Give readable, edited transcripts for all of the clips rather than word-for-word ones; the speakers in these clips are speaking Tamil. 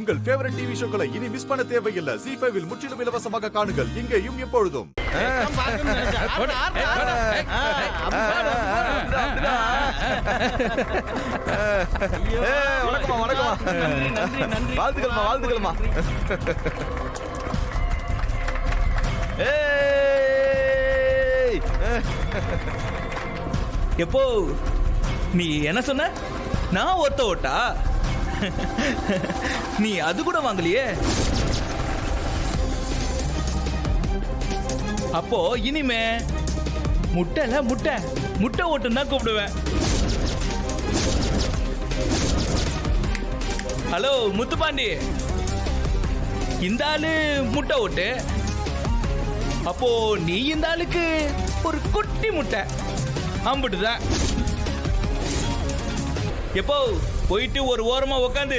உங்கள் ஃபேவரட் டிவி ஷோக்களை இனி மிஸ் பண்ண தேவையில்லை. ZEE5 இல் முற்றிலும் இலவசமாக காணுங்கள். இங்கேயும் எப்பொழுதும். வாழ்த்துக்கள்மா. எப்போ நீ என்ன சொன்ன? நான் ஒத்த ஓட்டா? நீ அது கூட வாங்கலையே. அப்போ இனிமே முட்டை ஓட்டுன்னு தான் கூப்பிடுவேன். ஹலோ முத்துப்பாண்டி, இந்த ஆளு முட்டை ஓட்டு, அப்போ நீ இந்த ஆளுக்கு ஒரு குட்டி முட்டை அம்பிட்டுதான். எப்போ போயிட்டு ஒரு ஓரமா உக்காந்து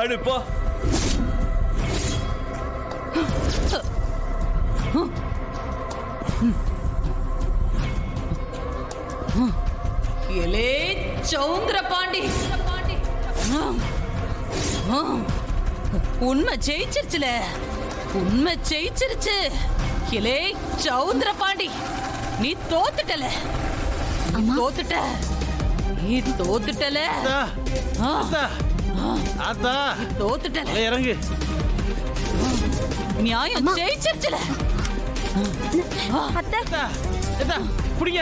அடுப்போ. எலே சௌந்தர பாண்டி, உண்மை ஜெயிச்சிருச்சுல, உண்மை ஜெயிச்சிருச்சு. எலே சௌந்தர பாண்டி, நீ தோத்துட்டல, தோத்துட்டல, தோத்துட்டல. இறங்கு. நியாயம் ஜெயிச்சிருச்சுல. புடிங்க.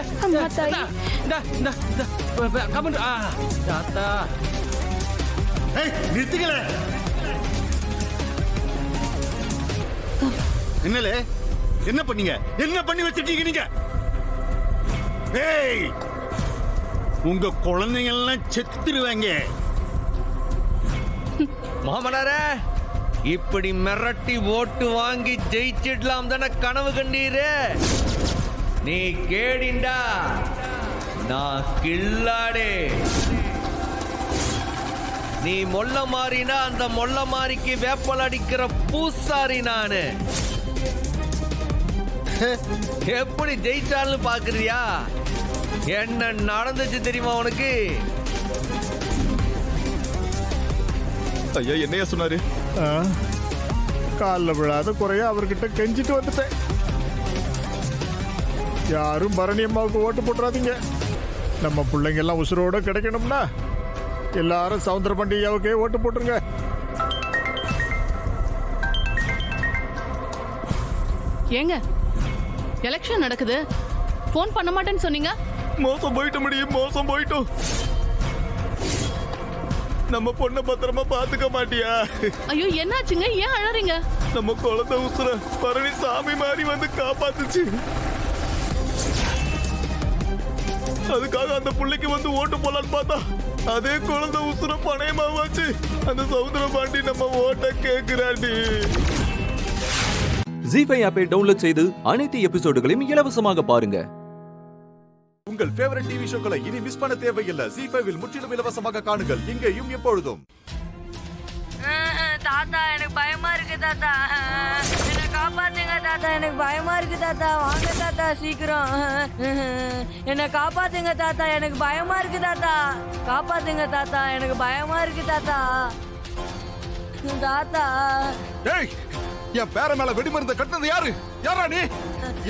நிறுத்துங்களே. என்னல என்ன பண்ணீங்க? என்ன பண்ணி வச்சிருக்கீங்க நீங்க? ஏய், உங்க குழந்தைங்க எல்லாம் செத்துருவாங்க. மாமனாரே, இப்படி மிரட்டி ஓட்டு வாங்கி ஜெயிச்சிடலாம் தானே கனவு கண்டீரு? நீ கேடிண்டா, நான் கில்லாடே. நீ மொல்ல மாறினா அந்த மொல்ல மாறிக்கு வேப்பல் அடிக்கிற பூசாரி நானு. எப்படி ஜெயிச்சாலும் பாக்குறியா? என்ன நடந்துச்சு தெரியுமா உனக்கு? ஐயா என்னையா சொன்னாரு? காலில் விழாத குறைய அவர்கிட்ட கெஞ்சிட்டு வந்துட்டேன். யாரும் பரணி அம்மாவுக்கு ஓட்டு போட்டுறாதீங்க. நம்ம பிள்ளைங்க எல்லாம் உசுரோட கிடைக்கணும்னா எல்லாரும் சவுந்தர பண்டிகையாவுக்கே ஓட்டு போட்டுருங்க. ஏங்க எலெக்ஷன் நடக்குது, போன் பண்ண மாட்டேன்னு சொன்னீங்க. மோசம் போயிட்டோம். நம்ம பொண்ணை பத்திரமா பாத்துக்க மாட்டியா? ஐயோ என்னாச்சுங்க? ஏன் அழறீங்க? நம்ம குழந்தை உசுர பரணி சாமி மாதிரி வந்து காப்பாத்துச்சு. அதுக்காக அந்த பிள்ளைக்கு வந்து ஓட்டு போலான்னு பார்த்தா அதே குழந்தை உசுர பணையமாவாச்சு. அந்த சவுந்தர பாண்டி நம்ம ஓட்ட கேக்குறாண்டி. ZEE5 ஆப்பை டவுன்லோட் செய்து அனைத்து எபிசோடுகளையும் இலவசமாக பாருங்க. உங்கள் ஃபேவரட் டிவி ஷோக்களை இனி மிஸ் பண்ண தேவையில்லை. ZEE5 இல் முற்றிலும் இலவசமாக காணுங்கள். இங்கேயும் எப்பொழுதும். தாத்தா எனக்கு பயமா இருக்கு தாத்தா, என்ன காப்பாத்துங்க தாத்தா, எனக்கு பயமா இருக்கு தாத்தா, வாங்க தாத்தா சீக்கிரம் என்ன காப்பாத்துங்க தாத்தா, எனக்கு பயமா இருக்கு தாத்தா, காப்பாத்துங்க தாத்தா, எனக்கு பயமா இருக்கு தாத்தா. தாத்தா டேய், என் பேர மேல வெடிமருந்த கட்டினது யாரு? யாரா நீ?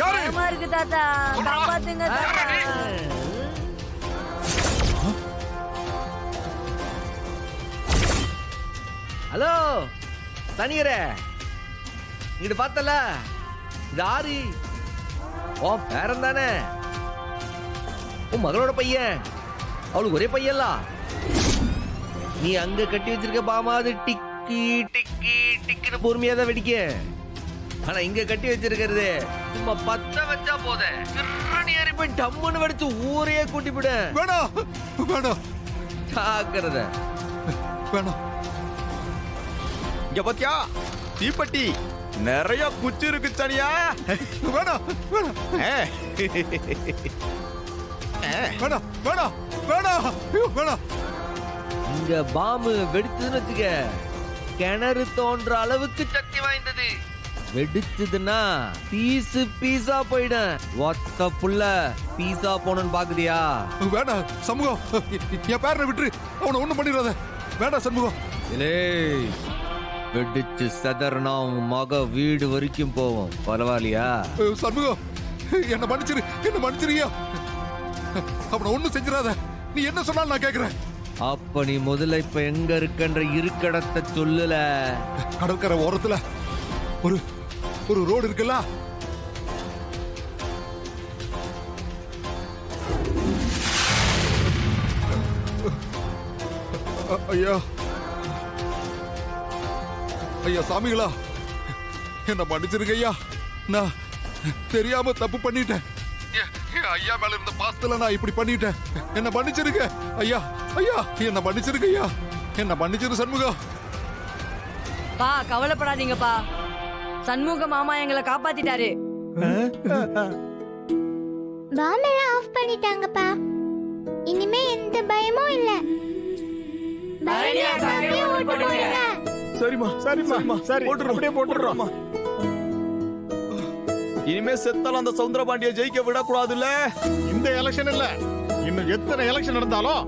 யாரு? பயமா இருக்கு தாத்தா, காப்பாத்துங்க தாத்தா. ஹலோ தனியரே, இங்க பார்த்தல இது ஆரி ஓ பேரன் தானே? உன் மகளோட பையன். அவளுக்கு ஒரே பையன்ல. நீ அங்க கட்டி வச்சிருக்க பாமாது டிக்கி டிக்கி டிக்கின்னு பொறுமையா தான் வெடிக்க. ஆனா இங்க கட்டி வச்சிருக்கிறது சும்மா பத்த வச்சா போத ஏறி போய் டம்முன்னு வெடிச்சு ஊரையே கூட்டி விட. வேணாம் ஜாக்கிரத. வேணாம். இங்க பாத்தியா தீப்பெட்டி நிறைய குச்சி இருக்கு தனியா. வேணாம். இங்க பாம்பு வெடிச்சதுன்னு வச்சுக்க, கிணறு தோன்ற அளவுக்கு சக்தி வாய்ந்தது. வெடிச்சதுன்னா பீஸு பீஸா போயிடும். ஒத்த புள்ள பீஸா போனன்னு பாக்குறியா? வேணாம் சண்முகம், என் பேரனை விட்டுரு. அவனை ஒண்ணும் பண்ணிடாத. வேண்டாம் சண்முகம். வெடிச்சு செதறனா உன் மக வீடு வரைக்கும் போவோம். பரவாயில்லையா? சண்முகம், என்ன மன்னிச்சிருக்கியா? அவனை ஒண்ணும் செஞ்சிடாத. நீ என்ன சொன்னாலும் நான் கேக்குறேன். அப்ப நீ முதல்ல இப்ப எங்க இருக்கன்ற இருக்கடத்தை சொல்லல. கடற்கரை ஓரத்துல ஒரு ரோடு இருக்குல்ல, ஐயா சாமிகளா, என்ன மன்னிச்சிருங்க ஐயா. நான் தெரியாம தப்பு பண்ணிட்டேன். ஐயா மேல இருந்த பாசத்துல நான் இப்படி பண்ணிட்டேன். என்ன மன்னிச்சிருங்க ஐயா. என்ன மன்னிச்சிருங்க ஐயா. என்ன மன்னிச்சிரு சண்முகம். பா கவலைப்படாதீங்கப்பா, சண்முக மாமா எங்களை காப்பாத்திட்டாரு. பாம் எல்லாம் ஆஃப் பண்ணிட்டாங்கப்பா. இனிமே எந்த பயமும் இல்ல. சரிம்மா சரி அப்படியே போட்டுடுறோம். இனிமே செத்தாலும் அந்த சவுந்தரபாண்டிய ஜெயிக்க விடக்கூடாதுல்ல. இந்த எலெக்ஷன் இல்ல, இன்னும் எத்தனை எலெக்ஷன் நடந்தாலும்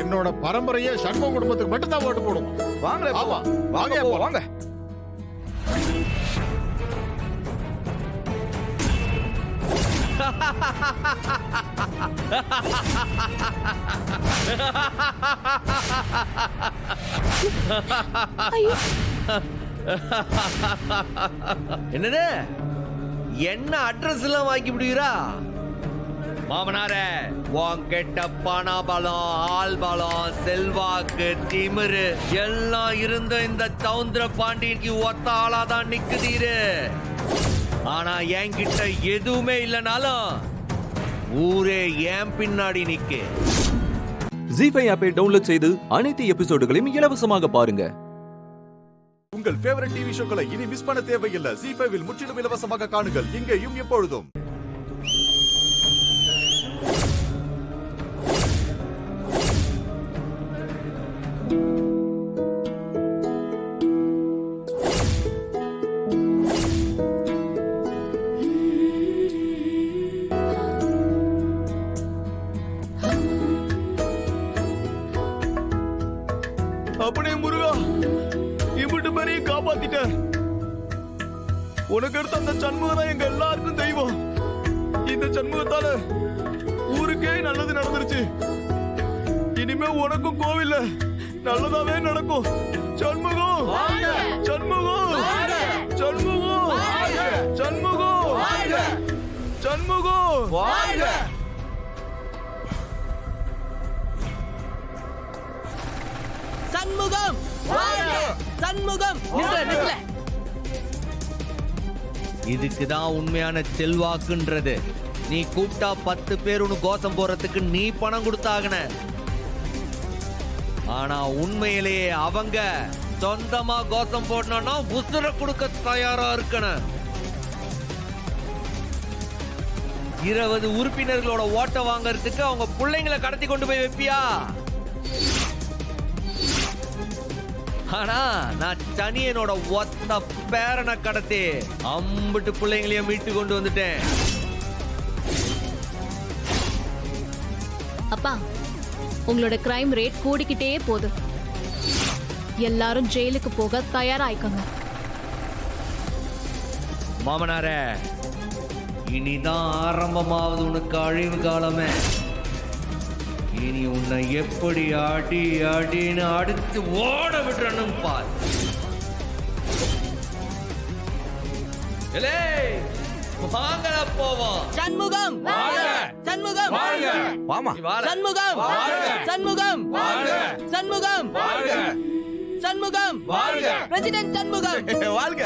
என்னோட பரம்பரையே சண்முக குடும்பத்துக்கு மட்டும்தான் ஓட்டு போடுவோம். வாங்க வாங்க. என்னது, என்ன அட்ரஸ் எல்லாம் வாங்கி விடுவீரா? மாமனாரே, உன்கிட்ட பணபலம், ஆள் பலம், செல்வாக்கு, திமிரு எல்லாம் இருந்த இந்த சவுந்தர பாண்டியனுக்கு ஒத்த ஆளாதான் நிக்குதீரு. ஆனா என்கிட்ட எதுவுமே இல்லைனாலும் ஊரே ஏன் பின்னாடி நிக்கு. ஜீ5 ஆப்பை டவுன்லோட் செய்து அனைத்து எபிசோடுகளையும் இலவசமாக பாருங்க. உங்கள் ஃபேவரட் டிவி ஷோக்களை இனி மிஸ் பண்ண தேவையில்லை. ஜீ5 முற்றிலும் இலவசமாக காணுங்கள், இங்கேயும் எப்பொழுதும். அப்படியே முருகா, இம்பிட்டு பெரிய காப்பாத்திட்ட. உனக்கு அடுத்த அந்த சண்முகம் தான் எங்க எல்லாருக்கும் தெய்வம். இந்த சண்முகத்தால ஊருக்கே நல்லது நடந்துருச்சு. இனிமே உனக்கும் கோவில்ல நல்லதாவே நடக்கும். சண்முகம் சண்முகம் சண்முகம் சண்முகம் சண்முகம் சண்முகம் சண்முகம். இதுக்குதான் உண்மையான செல்வாக்குன்றது. நீ கூப்பிட்டா 10 பேர் உனக்கு கோஷம் போறதுக்கு நீ பணம் கொடுத்தாகன. ஆனா உண்மையிலேயே அவங்க சொந்தமா கோஷம் போடணும்னா உசுர கொடுக்க தயாரா இருக்கணும். 20 உறுப்பினர்களோட ஓட்ட வாங்கறதுக்கு அவங்க பிள்ளைங்களை கடத்தி கொண்டு போய் வைப்பியா? ஆனா நான் சனியனோட ஒத்த பேரனை கடத்தி அம்பிட்டு பிள்ளைங்களையும் மீட்டு கொண்டு வந்துட்டேன். அப்பா, உங்களோட கிரைம் ரேட் கூடிக்கிட்டே போகுது. எல்லாரும் ஜெயிலுக்கு போக தயாராயிக்கங்க. மாமனாரே, இனிதான் ஆரம்பமாவது உனக்கு அழிவு காலமே. இனி உன்னை எப்படி அடி அடின்னு அடுத்து ஓட விட்டுறணும் பார். வாங்கல போவோம். சண்முகம் சண்முகம் வாமா சண்முகம் சண்முகம் சண்முகம் சண்முகம் பிரசிடென்ட் சண்முகம் வாழ்க.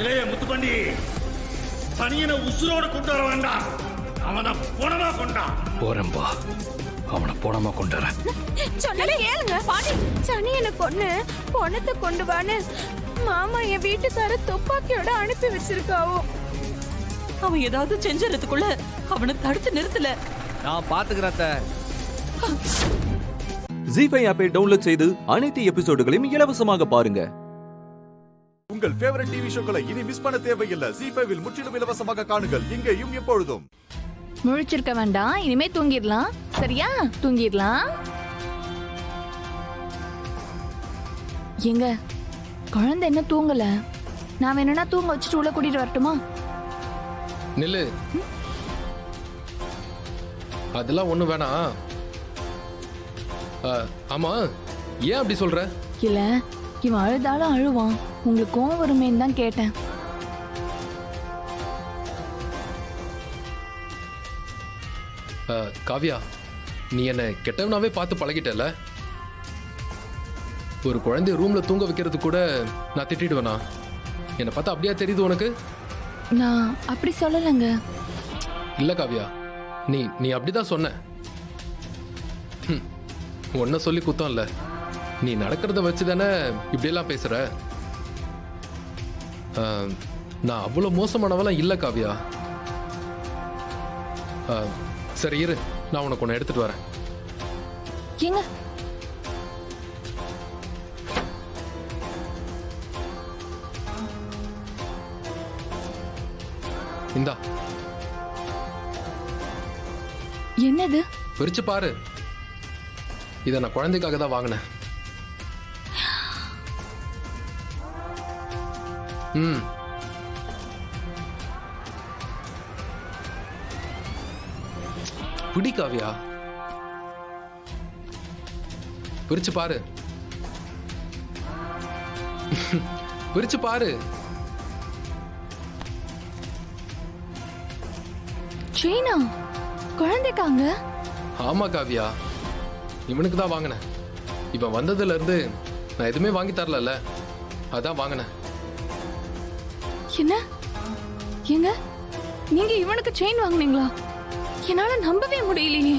இளைய முத்துப்பண்டி, சனியனை உசுரோட கொண்டு வர வேண்டாம், அவனை போனமா கொண்டா. போறம்பா, அவனை போடாம கொண்டுறேன். சொன்னதை கேளுங்க பாட்டி. சனி என்ன பொண்ணு பொண்ணத்தை கொண்டு வான்னு மாமா என் வீட்டுக்கார துப்பாக்கியோட அனுப்பி வச்சிருக்காவோ. அவன் ஏதாவது செஞ்சறதுக்குள்ள அவனை தடுத்து நிறுத்தல. நான் பாத்துக்கிறேன் அத்தை. ஜீஃபை ஆப்பை டவுன்லோட் செய்து அனைத்து எபிசோடுகளையும் இலவசமாக பாருங்க. உங்கள் ஃபேவரட் டிவி ஷோக்களை இனி மிஸ் பண்ண தேவையில்லை. ஜீஃபைவில் முற்றிலும் இலவசமாக காணுங்கள், இங்கேயும் எப்பொழுதும். முழிச்சிருக்க வேண்டாம், இனிமே தூங்கிடலாம். சரியா? தூங்கிடலாம். எங்க குழந்தை என்ன தூங்கல? நான் வேணும்னா தூங்க வச்சுட்டு உள்ள கூட்டிட்டு வரட்டுமா? நில்லு. அதெல்லாம் ஒண்ணு வேணாம். ஆமா, ஏன் அப்படி சொல்ற? இல்ல, இவன் அழுதாலும் அழுவான். உங்களுக்கு கோவம் வருமேன்னு தான் கேட்டேன். காவியா, நீ என்ன கெட்டவனாவே பார்த்து பழகிட்டல. ஒரு குழந்தைய ரூம்ல தூங்க வைக்கிறது கூட நான் திட்டிடுவேனா? என்னை பார்த்தா அப்படியா தெரியுது உனக்கு? நான் அப்படி சொல்லலைங்க. இல்ல காவியா, நீ அப்படிதான் சொன்ன. உன்ன சொல்லி குத்தம் இல்ல, நீ நடக்கிறத வச்சு தானே இப்படியெல்லாம் பேசுற. நான் அவ்வளவு மோசமானவெல்லாம் இல்ல காவியா. சரி இரு, நான் உனக்கு ஒன்று எடுத்துட்டு வரேன். ஏங்க இந்தா. என்னது? பிரிச்சு பாரு. இதை நான் குழந்தைக்காக தான் வாங்கினேன். பிடி காவியா, பிரிச்சு பாரு. பிரிச்சு பாரு. சீனா குழந்தைக்காங்க? ஆமா காவியா, இவனுக்கு தான் வாங்கினேன். இவன் வந்ததுல இருந்து நான் எதுவுமே வாங்கி தரல, அதான் வாங்கினேன். என்ன? ஏங்க நீங்க இவனுக்கு செயின் வாங்குனீங்களா? என்னால நம்பவே முடியலையே.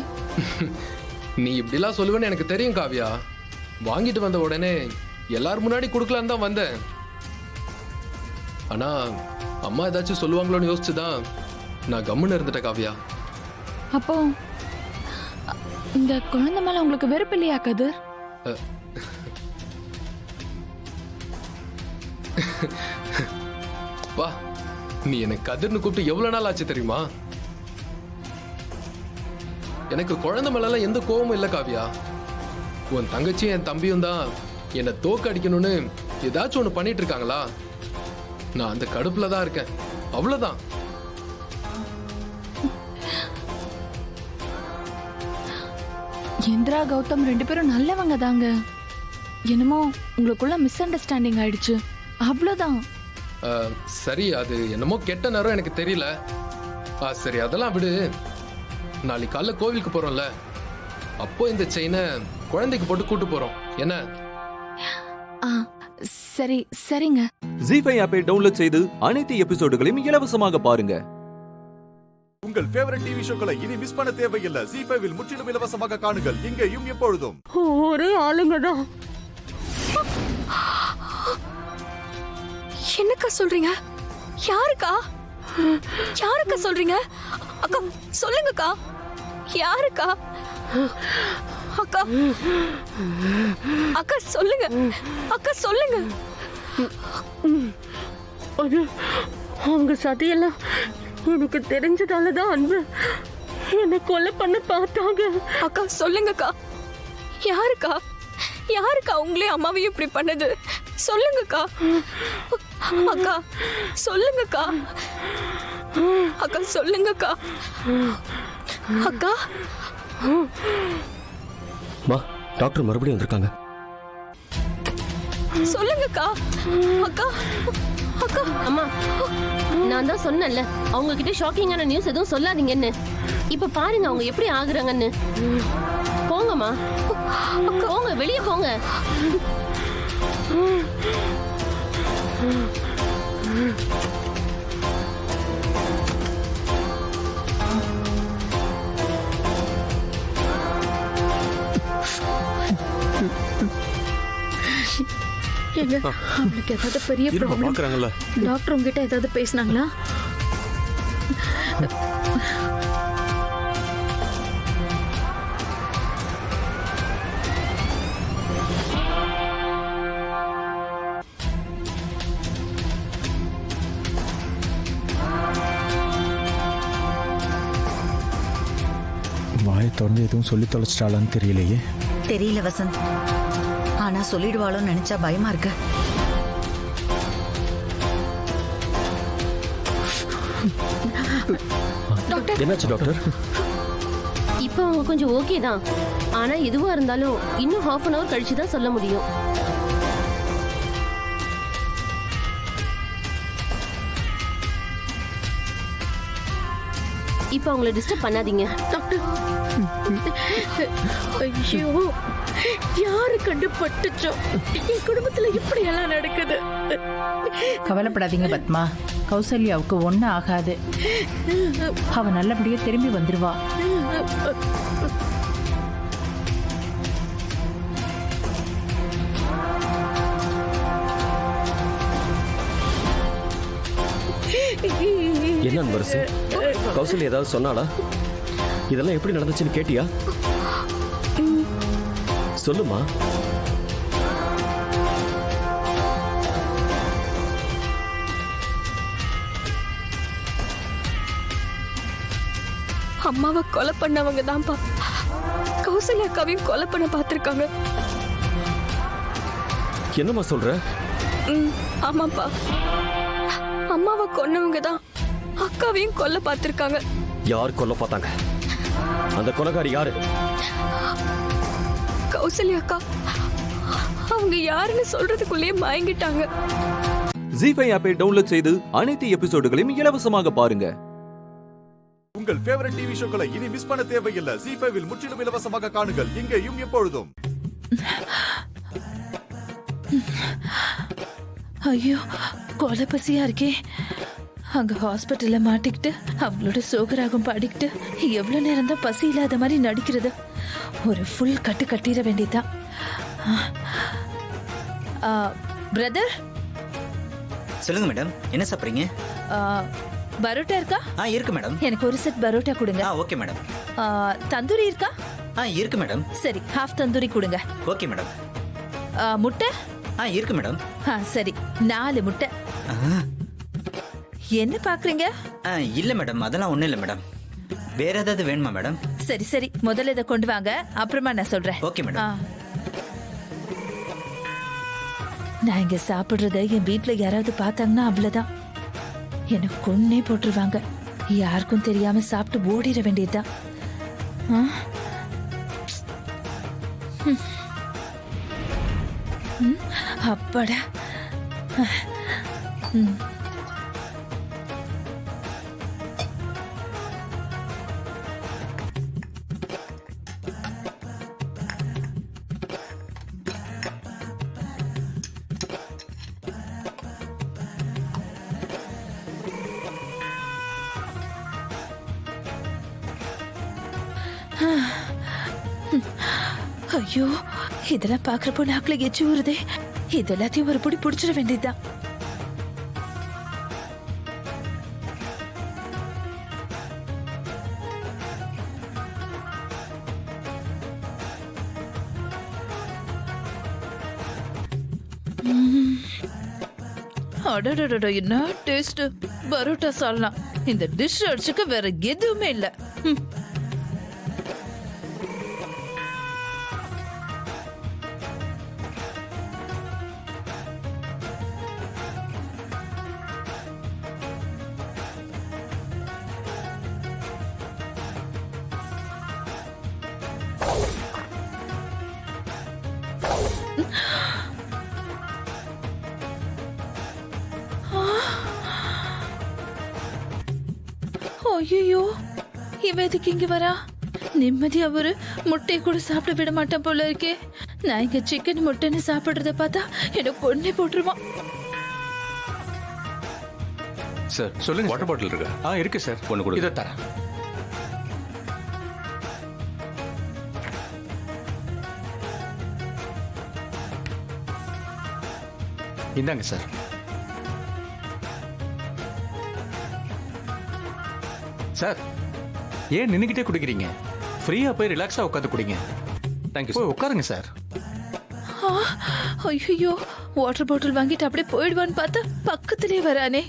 நீ இப்படிலாம் சொல்லுவேன்னு எனக்கு தெரியும் காவியா. வாங்கிட்டு வந்த உடனே எல்லாரும் முன்னாடி கொடுக்கலான்னு தான் வந்தேன். ஆனா அம்மா ஏதாச்சும் சொல்லுவாங்களோன்னு யோசிச்சுதான் நான் கம்முன்னு இருந்துட்டேன் காவியா. அப்போ இந்த குழந்தை மேல உங்களுக்கு வெறுப்பு இல்லையா கதிர்? வா, நீ எனக்கு கதிர்னு கூப்பிட்டு எவ்வளவு நாள் ஆச்சு தெரியுமா? எனக்கு குழந்தை மேல எந்த கோபமும் இல்ல காவியா. உன் தங்கச்சியும் என் தம்பியும் தான் என்னை தோக்க அடிக்கணும்னு ஏதாச்சும் ஒண்ணு பண்ணிட்டு இருக்காங்களா? நான் அந்த கடுப்புல தான் இருக்கேன், அவ்வளவுதான். இந்திரா கௌதம் ரெண்டு பேரும் நல்லவங்க தாங்க. என்னமோ உங்களுக்குள்ள மிஸ் அண்டர்ஸ்டாண்டிங் ஆயிடுச்சு, அவ்வளவுதான். சரி, அது என்னமோ கெட்ட நேரம், எனக்கு தெரியல. சரி அதெல்லாம் விடு. நாளைக்கு காலைல கோவிலுக்கு போறோம்ல, அப்போ இந்த செயினை குழந்தைக்கு போட்டு கூட்டு போறோம் என்ன? சரி சரிங்க. ஜீஃபை ஆப்பை டவுன்லோட் செய்து அனைத்து எபிசோடுகளையும் இலவசமாக பாருங்க. உங்கள் ஃபேவரட் டிவி ஷோக்களை இனி மிஸ் பண்ண தேவையில்லை. ஜீஃபைவில் முற்றிலும் இலவசமாக காணுங்கள், இங்கேயும் எப்பொழுதும். ஒரே ஆளுங்கதான். என்னக்கா சொல்றீங்க? யாருக்கா? யாருக்கா சொல்றீங்க? அக்கா சொல்லுங்கக்கா, யாருக்கா? அக்கா அக்கா சொல்லுங்க, அக்கா சொல்லுங்க. அது அவங்க சதியெல்லாம் எனக்கு தெரிஞ்சதாலதான் அன்பு என்னை கொலை பண்ண பார்த்தாங்க. அக்கா சொல்லுங்கக்கா, யாருக்கா? யாருக்கா உங்களே அம்மாவையும் இப்படி பண்ணது? சொல்லுங்கக்கா. அக்கா சொல்லுங்கக்கா, அக்கா சொல்லுங்கக்கா. அக்கா டாக்டர் மறுபடியும் வந்திருக்காங்க. சொல்லுங்கக்கா. அக்கா அக்கா. அம்மா, நான் தான் சொன்னேன்ல அவங்க கிட்ட ஷாக்கிங்கான நியூஸ் எதுவும் சொல்லாதீங்கன்னு. இப்ப பாருங்க அவங்க எப்படி ஆகுறாங்கன்னு. போங்கம்மா, போங்க, வெளியே போங்க. எங்க அவளுக்கு ஏதாவது பெரிய ப்ராப்ளம் பாக்குறாங்கல்ல. டாக்டர் உங்ககிட்ட ஏதாவது பேசினாங்களா? வாயை திறந்து எதுவும் சொல்லி தொலைச்சிட்டாளான்னு தெரியலையே. தெரியல வசந்த், ஆனா சொல்லிடுவாளோன்னு நினைச்சா பயமா இருக்கு. என்னாச்சு டாக்டர்? இப்போ அவங்க கொஞ்சம் ஓகே தான். ஆனா எதுவா இருந்தாலும் இன்னும் half an hour கழிச்சு தான் சொல்ல முடியும். இப்போ அவங்கள டிஸ்டர்ப் பண்ணாதீங்க. டாக்டர், ஐயோ, யாரு கண்டுபட்டுச்சோ என் குடும்பத்துல இப்படி எல்லாம் நடக்குது. கவலைப்படாதீங்க பத்மா, கௌசல்யாவுக்கு ஒன்னும் ஆகாது. அவ நல்லபடியா திரும்பி வந்துருவா. என்ன அன்பரசு, கௌசல்யா ஏதாவது சொன்னாளா? இதெல்லாம் எப்படி நடந்துச்சுன்னு கேட்டியா? சொல்லுமா. அம்மாவை கொலை பண்ணவங்க தான்ப்பா கௌசல்யா அக்காவையும் கொலை பண்ண பார்த்திருக்காங்க. என்னம்மா சொல்ற? ஆமாப்பா, அம்மாவை கொன்னவங்க தான் அக்காவையும் கொல்ல பார்த்திருக்காங்க. யார் கொல்ல பார்த்தாங்க? அந்த கொலைகாரி யாரு? கௌசல்யா அக்கா. அவங்க யாருன்னு சொல்றதுக்குள்ளே மயங்கிட்டாங்க. ஜீ5 ஆப்பை டவுன்லோட் செய்து அனைத்து எபிசோடுகளையும் இலவசமாக பாருங்க. உங்கள் ஃபேவரட் டிவி ஷோக்களை இனி மிஸ் பண்ண தேவையில்லை. ஜீ5 இல் முற்றிலும் இலவசமாக காணுங்கள், இங்கேயும் எப்பொழுதும். ஐயோ, கொலை பசியா இருக்கே. அங்க ஹாஸ்பிட்டல்ல மாட்டிக்கிட்டு அவங்களோட சோகராகம் பாடிக்கிட்டு எவ்வளவு நேரம் தான் பசி இல்லாத மாதிரி நடிக்கிறது. ஒரு ஃபுல் கட்டு கட்டிட வேண்டியதுதான். பிரதர், சொல்லுங்க மேடம், என்ன சாப்பிடுறீங்க? பரோட்டா இருக்கா? இருக்கு மேடம். எனக்கு ஒரு செட் பரோட்டா கொடுங்க. Okay madam. தந்தூரி இருக்கா? இருக்கு மேடம். சரி, ஹாஃப் தந்தூரி கொடுங்க. Okay madam. முட்டை? இருக்கு மேடம். சரி, 4 முட்டை. என்ன பாக்குறீங்க? இல்ல மேடம், அதெல்லாம் ஒண்ணும் இல்ல மேடம். வேற ஏதாவது வேணுமா மேடம்? சரி சரி, முதல்ல இதை கொண்டு வாங்க, அப்புறமா நான் சொல்றேன். Okay madam. நான் இங்க சாப்பிடுறத என் வீட்டுல யாராவது பார்த்தாங்கன்னா அவ்வளவுதான், எனக்கு கொன்னே போட்டுருவாங்க. யாருக்கும் தெரியாம சாப்பிட்டு ஓடிட வேண்டியதுதான். அப்பாடா. ஐயோ, இதெல்லாம் பாக்குறப்போ நாக்குல எச்சி ஊறுதே. இதெல்லாத்தையும் ஒரு புடி புடிச்சிட வேண்டியதுதான். அடடடட, என்ன டேஸ்ட்! பரோட்டா சால்னா இந்த டிஷ் அடிச்சுக்க வேற எதுவுமே இல்ல. ஐயோ, இவ எதுக்கு இங்க வரா? நிம்மதியா ஒரு முட்டையை கூட சாப்பிட விட மாட்டேன் போல இருக்கே. நான் இங்க சிக்கன் முட்டைன்னு சாப்பிடுறத பார்த்தா எனக்கு ஒன்னே போட்டுருவான். சார் சொல்லுங்க. வாட்டர் பாட்டில் இருக்கா? இருக்கு சார். ஒன்று கொடுங்க. இதை தரேன். இந்தாங்க சார். சார், ஏன் நின்னுக்கிட்டே குடிக்கிறீங்க? ஃப்ரீயா போய் ரிலாக்ஸா உட்காந்து குடிங்க. தேங்க்யூ. போய் உட்காருங்க சார். ஐயோ, வாட்டர் பாட்டில் வாங்கிட்டு அப்படியே போயிடுவான்னு பார்த்தா பக்கத்திலே வரானே.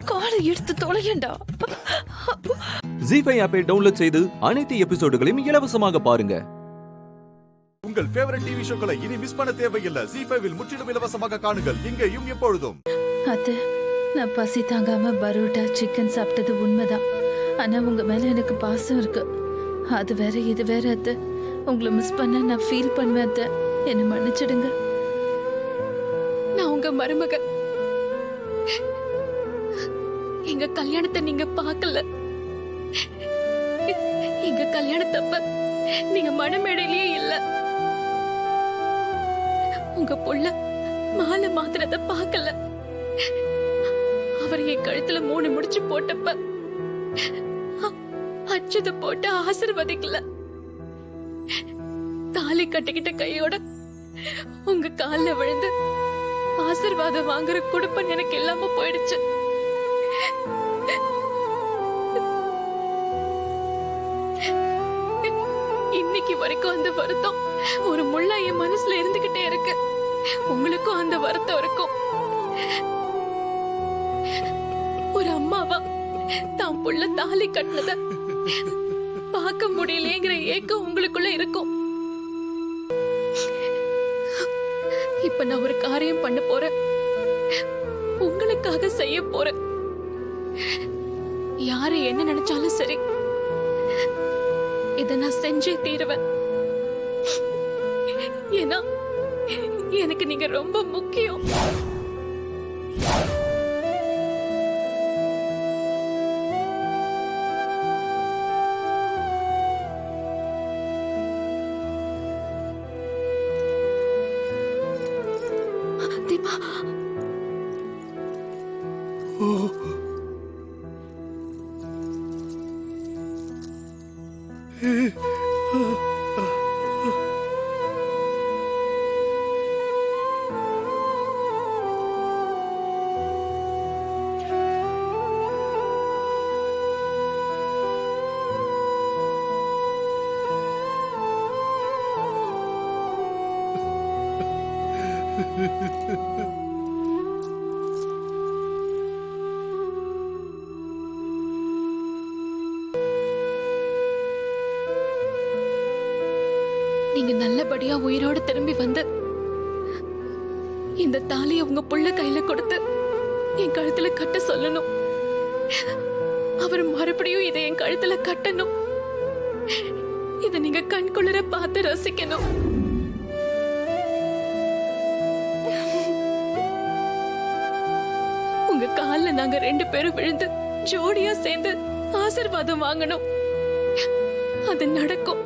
காலை எடுத்து தொலையண்டா. ஜீஃபை ஆப்பை டவுன்லோட் செய்து அனைத்து எபிசோடுகளையும் இலவசமாக பாருங்க. உங்கள் ஃபேவரட் டிவி ஷோக்களை இனி மிஸ் பண்ண தேவையில்லை. ஜீஃபைவில் முற்றிலும் இலவசமாக காணுங்கள், இங்கேயும் எப்பொழுதும். அத்தை, நான் பசி தாங்காம பரோட்டா சிக்கன் சாப்பிட்டது உண்மைதான். ஆனா உங்க மேல எனக்கு பாசம் இருக்கு. அது வேற இது வேற அத்தை. உங்களை மிஸ் பண்ண நான் ஃபீல் பண்ணுவேன் அத்தை. என்னை மன்னிச்சிடுங்க. நான் உங்க மருமக. எங்க கல்யாணத்தை நீங்க பார்க்கல. எங்க கல்யாணத்தப்ப நீங்க மணமேடையிலேயே இல்ல. உங்க புள்ள மாலை மாத்திரத்தை பார்க்கல. அவர் என் கழுத்துல 3 முடிச்சு போட்டப்ப அச்சத போட்டு ஆசீர்வதிக்கல. தாலி கட்டிக்கிட்ட கையோட உங்க கால்ல விழுந்து ஆசீர்வாதம் வாங்குற குடுப்பன் எனக்கு இல்லாம போயிடுச்சு. இன்னைக்கு வரைக்கும் அந்த வருத்தம் ஒரு முள்ளா என் மனசுல இருந்துகிட்டே இருக்கு. உங்களுக்கும் அந்த வருத்தம் இருக்கும். ஒரு அம்மாவா தான் புள்ள தாலி கட்டினத பார்க்க முடியலங்கிற ஏக்கம் உங்களுக்குள்ள இருக்கும். இப்ப நான் ஒரு காரியம் பண்ண போறேன். உங்களுக்காக செய்ய போறேன். யாரு என்ன நினைச்சாலும் சரி, இத நான் செஞ்சே தீருவேன். ஏன்னா எனக்கு நீங்க ரொம்ப முக்கியம். தீபா, நீங்க நல்லபடியா உயிரோடு திரும்பி வந்து இந்த தாலியை உங்க புள்ள கையில கொடுத்து என் கழுத்துல கட்ட சொல்லணும். அவர் மறுபடியும் இதை என் கழுத்துல கட்டணும். இத நீங்க கண்குளிர பார்த்து ரசிக்கணும். உங்க கால்ல நாங்க 2 பேரும் விழுந்து ஜோடியா சேர்ந்து ஆசீர்வாதம் வாங்கணும். அது நடக்கும்,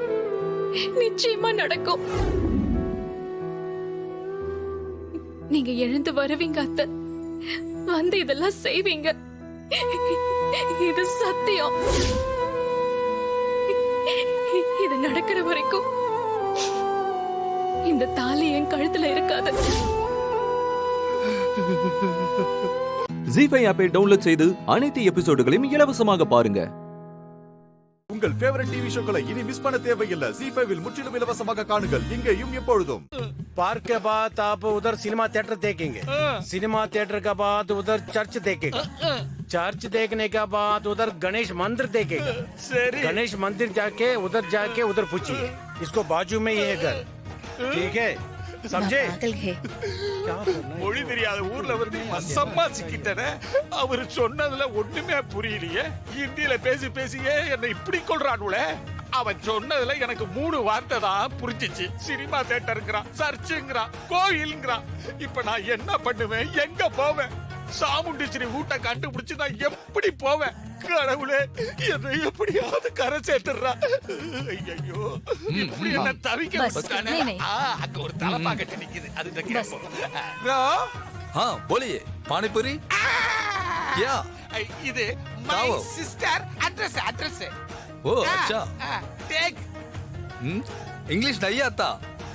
நிச்சயமா நடக்கும். நீங்க எழுந்து வருவீங்க அத்தை. வந்து இதெல்லாம் செய்வீங்க. இது சத்தியம். இது நடக்கிற வரைக்கும் இந்த தாலி என் கழுத்துல இருக்காது. ஜீஃபை ஆப்பை டவுன்லோட் செய்து அனைத்து எபிசோடுகளையும் இலவசமாக பாருங்க. உங்கள் ஃபேவரட் டிவி ஷோக்களை இனி மிஸ் பண்ண தேவையில்லை. ஜீஃபைவில் முற்றிலும் இலவசமாக காணுங்கள், இங்கேயும் எப்பொழுதும். पार्क के बाद आप उधर सिनेमा थिएटर देखेंगे, सिनेमा थिएटर के बाद उधर चर्च देखेगा, चर्च देखने के बाद उधर गणेश मंदिर देखेगा, गणेश मंदिर जाके उधर पूछिए, इसको बाजू में ही है घर, ठीक है? समझे? மொழி தெரியாத ஊர்ல வந்து அசம்மா சிக்கிட்டனே. அவரு சொன்னதுல ஒண்ணுமே புரியலையே. ஹிந்தியில பேசி பேசியே என்ன இப்படி கொள்றானுல. அவன் சொன்னதுல எனக்கு 3 வார்த்தை தான் புரிஞ்சிச்சு. சினிமா தியேட்டருங்கிறான், சர்ச்சுங்கிறான், கோயில்ங்கிறான். இப்ப நான் என்ன பண்ணுவேன், எங்க போவேன்? சாமுண்டீஸ்வரி வீட்டை கண்டுபிடிச்சு நான் எப்படி போவேன்? கடவுளே, என்னை எப்படியாவது கரை சேர்த்துறா. ஐயோ, இப்படி என்ன தவிக்க வச்சுட்டானே. அங்க ஒரு தலப்பா கட்டி நிக்குது, அது கேட்போம். हाँ बोलिए पानीपुरी क्या இது மை சிஸ்டர் அட்ரஸ் அட்ரஸ். ओ अच्छा டேக். इंग्लिश नहीं आता,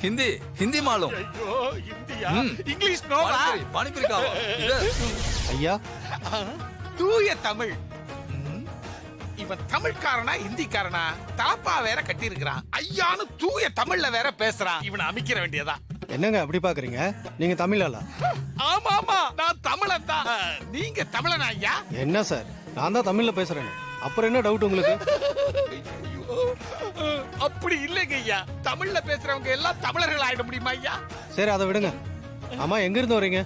हिंदी हिंदी मालूम. ஐயோ, இந்தியா இங்கிலீஷ் நோவா? पानीपुरी का ஐயா தூய தமிழ். இவன் தமிழ்காரனா இந்திக்காரனா? தலப்பா வேற கட்டி இருக்கிறான், ஐயான்னு தூய தமிழ்ல வேற பேசுறான். இவனை அமைக்கிற வேண்டியதா? என்னங்க அப்படி பாக்குறீங்க? நீங்க தமிழாளா? ஆமா ஆமா, நான் தமிழன் தான். நீங்க தமிழனா ஐயா? என்ன சார், நான் தான் தமிழ்ல பேசுறேன். அப்புறம் என்ன டவுட் உங்களுக்கு? அப்படி இல்லைங்க ஐயா, தமிழ்ல பேசுறவங்க எல்லாம் தமிழர்கள் ஆயிட முடியுமா ஐயா? சரி அதை விடுங்க. ஆமா எங்க இருந்து வரீங்க?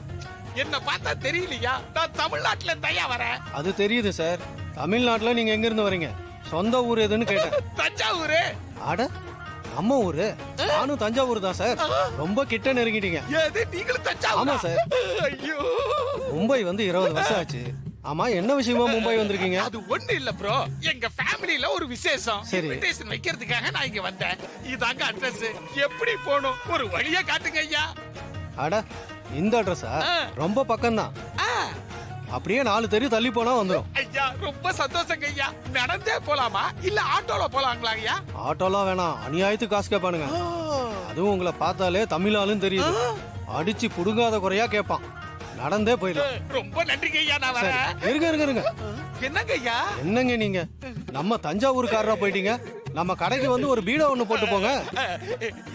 என்ன பார்த்தா தெரியலையா? நான் தமிழ்நாட்டுல தயா வரேன். அது தெரியுது சார். தமிழ்நாட்டுல நீங்க எங்க இருந்து வரீங்க? சொந்த ஊர் எதுன்னு கேட்டேன். தஞ்சாவூர். அட நம்ம ஊரு. நானும் தஞ்சாவூர் தான் சார். ரொம்ப கிட்ட நெருங்கிட்டீங்க. ஏது நீங்களும் தஞ்சாவூர்? ஆமா சார். ஐயோ, மும்பை வந்து 20 வருஷம் ஆச்சு. ஆமா என்ன விஷயமா மும்பை வந்திருக்கீங்க? அது ஒண்ணு இல்ல ப்ரோ, எங்க ஃபேமிலில ஒரு விசேஷம். சரி. இன்விடேஷன் வைக்கிறதுக்காக நான் இங்க வந்தேன். இதாங்க அட்ரஸ். எப்படி போணும், ஒரு வழியா காட்டுங்க ஐயா. அட இந்த அட்ரஸா? ரொம்ப பக்கம் தான். அப்படியே 4 தெரு தள்ளி போனா வந்துரும். ஐயா ரொம்ப சந்தோஷங்க ஐயா. நடந்தே போலாமா இல்ல ஆட்டோல போலாங்களா ஐயா? ஆட்டோலாம் வேணாம், அநியாயத்துக்கு காசு கேட்பானுங்க. அதுவும் உங்களை பார்த்தாலே தமிழாலும் தெரியுது. அடிச்சு புடுங்காத குறையா கேட்பான். நடந்தே போயிடலாம். ரொம்ப நன்றிங்க ஐயா, நான் வரேன். இருங்க. என்னங்க ஐயா? என்னங்க நீங்க நம்ம தஞ்சாவூர்காரரா போயிட்டீங்க. நம்ம கடைக்கு வந்து ஒரு பீடா ஒண்ணு போட்டு போங்க.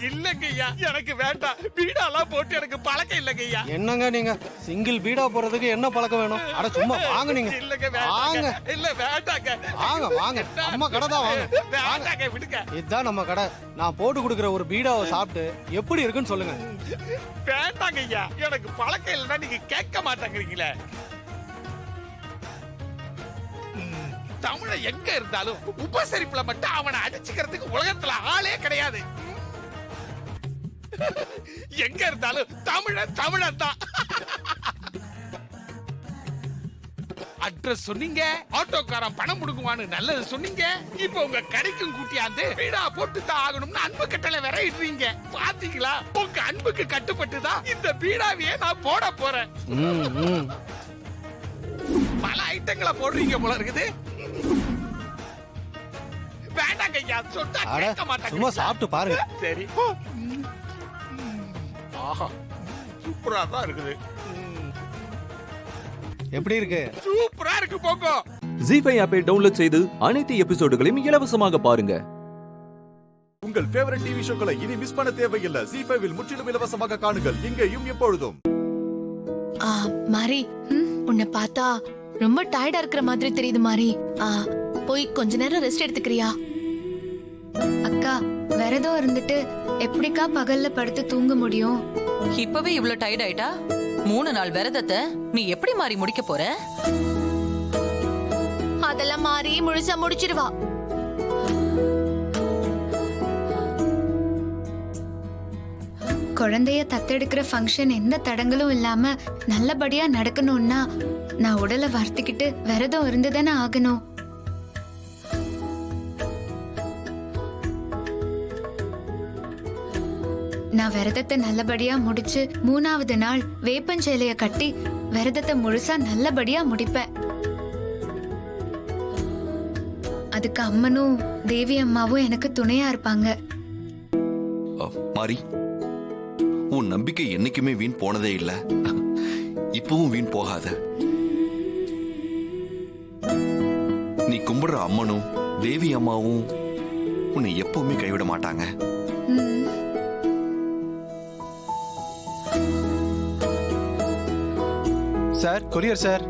இல்லங்க ஐயா, எனக்கு வேண்டாம். பீடாலாம் போட்டு எனக்கு பழக்கம் இல்லங்க ஐயா. என்னங்க நீங்க சிங்கிள் பீடா போறதுக்கு என்ன பழக்கம் வேணும்? அட சும்மா வாங்க நீங்க. இல்லங்க வாங்க. இல்ல வேண்டாங்க. வாங்க நம்ம கடை தான், வாங்க. வேண்டாங்க, விடுங்க. இதுதான் நம்ம கடை. நான் போட்டு கொடுக்குற ஒரு பீடாவை சாப்பிட்டு எப்படி இருக்குன்னு சொல்லுங்க. வேண்டாங்க ஐயா, எனக்கு பழக்கம் இல்லைன்னா நீங்க கேட்க மாட்டேங்கிறீங்களே. தமிழ எங்க இருந்தாலும் உபசரிப்புல மட்டும் அவனை அடிச்சுக்கிறதுக்கு உலகத்துல ஆளே கிடையாது. எங்க இருந்தாலும் தமிழன் தான். அட்ரஸ் சொன்னீங்க, ஆட்டோக்காரன் பணம் முடுங்குவான்னு நல்லது சொன்னீங்க. இப்ப உங்க கடைக்கும் கூட்டியாந்து பீடா போட்டு தான் ஆகணும்னு அன்பு கட்டளை வேற இடுறீங்க. பாத்தீங்களா, உங்க அன்புக்கு கட்டுப்பட்டுதான் இந்த பீடாவையே நான் போட போறேன். பல ஐட்டங்களை போடுறீங்க போல இருக்குது. வேண்டாங்க ஐயா, சொன்னா கேட்க மாட்டாங்க. சும்மா சாப்பிட்டு பாருங்க. சரி. ஆஹா, சூப்பரா தான் இருக்குது. எப்படி இருக்கு? சூப்பரா இருக்கு போகோ. ஜீஃபை ஆப்பை டவுன்லோட் செய்து அனைத்து எபிசோடுகளையும் இலவசமாக பாருங்க. உங்கள் ஃபேவரட் டிவி ஷோக்களை இனி மிஸ் பண்ண தேவையில்லை. ஜீஃபைவில் முற்றிலும் இலவசமாக காணுங்கள், இங்கேயும் எப்பொழுதும். மாரி, உன்னை பார்த்தா ரொம்ப டயர்டா இருக்கிற மாதிரி தெரியுது மாரி. போய் கொஞ்ச நேரம் ரெஸ்ட் எடுத்துக்கிறியா? அக்கா விரதம் இருந்துட்டு எப்படிக்கா பகல்ல படுத்து தூங்க முடியும்? இப்பவே இவ்ளோ டயர்ட் ஆயிட்டா? 3 நாள் விரதத்தை நீ எப்படி மாறி முடிக்க போற? அதெல்லாம் மாறி முழுசா முடிச்சிடுவா. குழந்தைய தத்தெடுக்கிற ஃபங்க்ஷன் எந்த தடங்களும் இல்லாம நல்லபடியா நடக்கணும்னா நான் உடலை வறுத்துக்கிட்டு விரதம் இருந்துதானே ஆகணும். நான் விரதத்தை நல்லபடியா முடிச்சு 3ஆவது நாள் வேப்பஞ்சேலைய கட்டி விரதத்தை முழுசா நல்லபடியா முடிப்பேன். அதுக்கு அம்மனும் தேவி அம்மாவும் எனக்கு துணையா இருப்பாங்க. மாரி, உன் நம்பிக்கை என்னைக்குமே வீண் போனதே இல்ல, இப்பவும் வீண் போகாத. நீ கும்பிடுற அம்மனும் தேவி அம்மாவும் உன்னை எப்பவுமே கைவிட மாட்டாங்க. Sir, courier sir.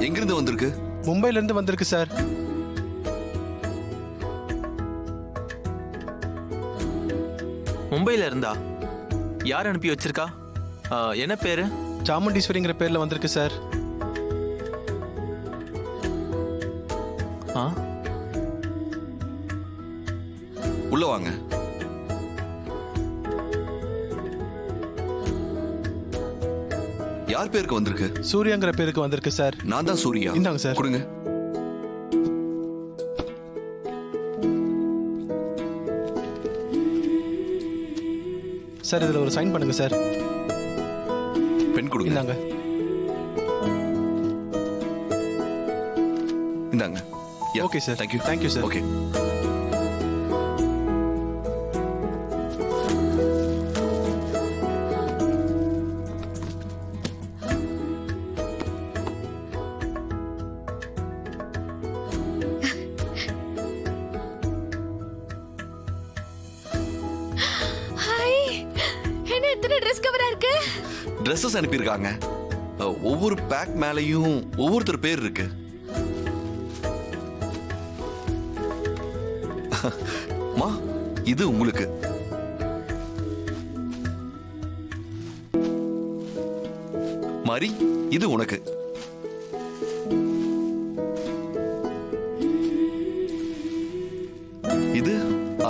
எங்கிருந்து வந்திருக்கு? மும்பைல இருந்து வந்திருக்கு சார். மும்பைல இருந்தா? யார் அனுப்பி வச்சிருக்கா? என்ன பேரு? சாமுண்டீஸ்வரிங்கிற பேர்ல வந்திருக்கு சார். உள்ள வாங்க. யார் பேருக்கு வந்திருக்கு? சூர்யாங்கிற பேருக்கு வந்திருக்கு சார். நான் தான் சூர்யா. இந்தாங்க சார். கொடுங்க. சார் இதுல ஒரு சைன் பண்ணுங்க சார். பென் கொடுங்க. இந்தாங்க. இந்தாங்க. Okay sir. Thank you. Thank you sir. Okay. Dresses அனுப்பியிருக்காங்க. ஒவ்வொரு பேக் மேலையும் ஒவ்வொருத்தர் பேர் இருக்கு. மா, இது உங்களுக்கு. மாரி, இது உனக்கு. இது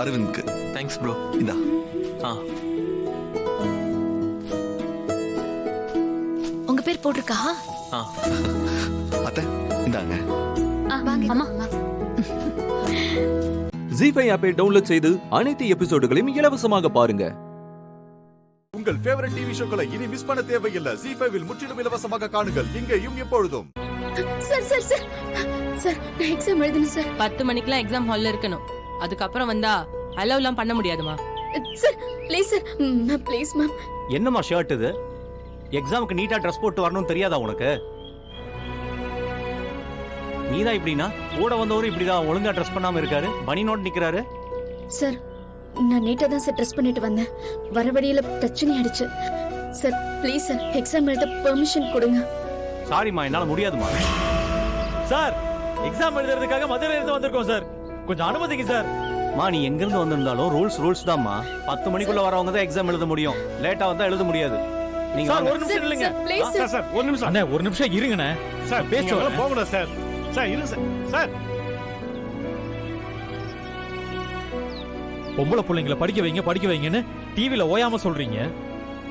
அரவிந்த்க்கு. Thanks bro. இந்தா. உங்க பேர் போட்டிருக்கா? அத்தை, இந்தாங்க. ஜீ5 ஆப்பை டவுன்லோட் செய்து அனைத்து எபிசோடுகளையும் இலவசமாக பாருங்க. உங்கள் ஃபேவரட் டிவி ஷோக்களை இனி மிஸ் பண்ண தேவையில்லை. ஜீ5 முற்றிலும் இலவசமாக காணுங்கள். இங்கேயும் எப்பொழுதும். சார் சார் சார் சார், நான் எக்ஸாம் எழுதணும் சார். 10 மணிக்கெல்லாம் எக்ஸாம் ஹால்ல இருக்கணும். அதுக்கப்புறம் வந்தா அலோவ்லாம் பண்ண முடியாதுமா. Sir please sir, please ma'am. என்னம்மா ஷர்ட் இது? எக்ஸாமுக்கு நீட்டா ட்ரெஸ் போட்டு வரணும்னு தெரியாதா உனக்கு? நீதான் இப்படின்னா கூட வந்தவரும் இப்படிதான் ஒழுங்கா ட்ரெஸ் பண்ணாம இருக்காரு. பனி நோட் நிக்கிறாரு. சார் நான் நீட்டா தான் சார் ட்ரெஸ் பண்ணிட்டு வந்தேன். வர வழியில பிரச்சனை ஆயிடுச்சு சார். ப்ளீஸ் சார், எக்ஸாம் எழுத பெர்மிஷன் கொடுங்க. சாரிம்மா, என்னால முடியாதுமா. சார், எக்ஸாம் எழுதுறதுக்காக மதுரையில இருந்து வந்திருக்கோம் சார். கொஞ்சம் அனுமதிங்க சார். மா, நீ எங்க இருந்து வந்திருந்தாலும் ரூல்ஸ் தான்மா. 10 மணிக்குள்ள வரவங்க தான் எக்ஸாம் எழுத முடியும். லேட்டா வந்தா எழுத முடியாது. நீங்க ஒரு நிமிஷம் இல்லைங்க. சார் ஒரு நிமிஷம். அண்ணே ஒரு நிமிஷம் இருங்கண்ணே. சார் பேசுவோம். போகணும் சார். சார் இருங்க சார். சார், பொம்பளை பிள்ளைங்களை படிக்க வைங்கன்னு டிவில ஓயாம சொல்றீங்க.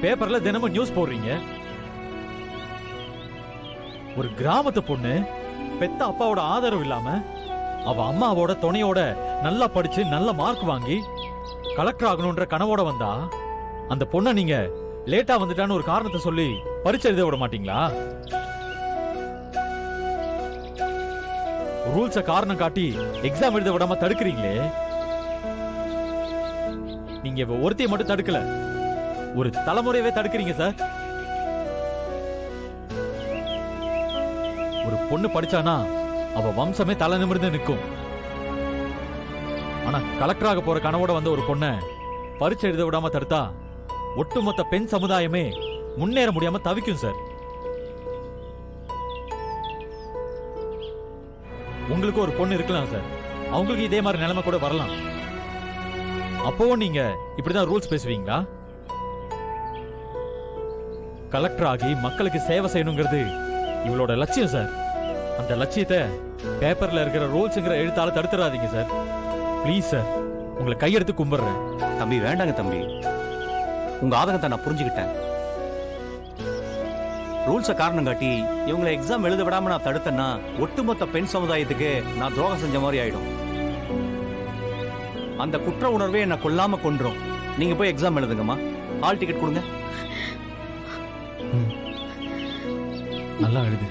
பேப்பர்ல தினமும் நியூஸ் போடுறீங்க. ஒரு கிராமத்து பொண்ணு பெத்த அப்பாவோட ஆதரவு இல்லாம அவ அம்மாவோட துணையோட நல்லா படிச்சு நல்ல மார்க் வாங்கி கலெக்டர் ஆகணும்ன்ற கனவோட வந்தா அந்த பொண்ணை நீங்க லேட்டா வந்துட்டான்னு ஒரு காரணத்தை சொல்லி பரீட்சை எழுத விட மாட்டீங்களா? ரூல்ஸ காரணம் காட்டி எக்ஸாம் எழுத விடாம தடுக்கிறீங்களே. நீங்க ஒருத்தைய மட்டும் தடுக்கல, ஒரு தலைமுறையவே தடுக்கிறீங்க சார். ஒரு பொண்ணு படிச்சானா அவ வம்சமே தலை நிமிர்ந்து நிற்கும். ஆனா கலெக்டராக போற கனவோட வந்த ஒரு பொண்ணை பரீட்சை எழுத விடாம தடுத்தா ஒட்டுமொத்த பெண் சமுதாயமே முன்னேற முடியாம தவிக்கும் சார். உங்களுக்கு ஒரு பொண்ணு இருக்கலாம் சார், அவங்களுக்கு இதே மாதிரி நிலைமை கூட வரலாம். அப்பவும் நீங்க இப்படிதான் ரூல்ஸ் பேசுவீங்களா? கலெக்டர் ஆகி மக்களுக்கு சேவை செய்யணுங்கிறது இவளோட லட்சியம் சார். அந்த லட்சியத்தை பேப்பர்ல இருக்கிற ரூல்ஸ்ங்கிற எழுத்தால தடுத்துறாதீங்க சார். ப்ளீஸ் சார், உங்களை கையெடுத்து கும்பிடுறேன். தம்பி வேண்டாங்க தம்பி, உங்க ஆதங்கத்தை நான் புரிஞ்சுக்கிட்டேன். ரூல்ஸை காரணம் காட்டி இவங்களை எக்ஸாம் எழுத விடாம நான் தடுத்தேன்னா ஒட்டுமொத்த பெண் சமுதாயத்துக்கு நான் துரோகம் செஞ்ச மாதிரி ஆயிடும். அந்த குற்ற உணர்வே என்ன கொல்லாம கொன்றும். நீங்க போய் எக்ஸாம் எழுதுங்கம்மா. ஹால் டிக்கெட் கொடுங்க. நல்லா எழுது.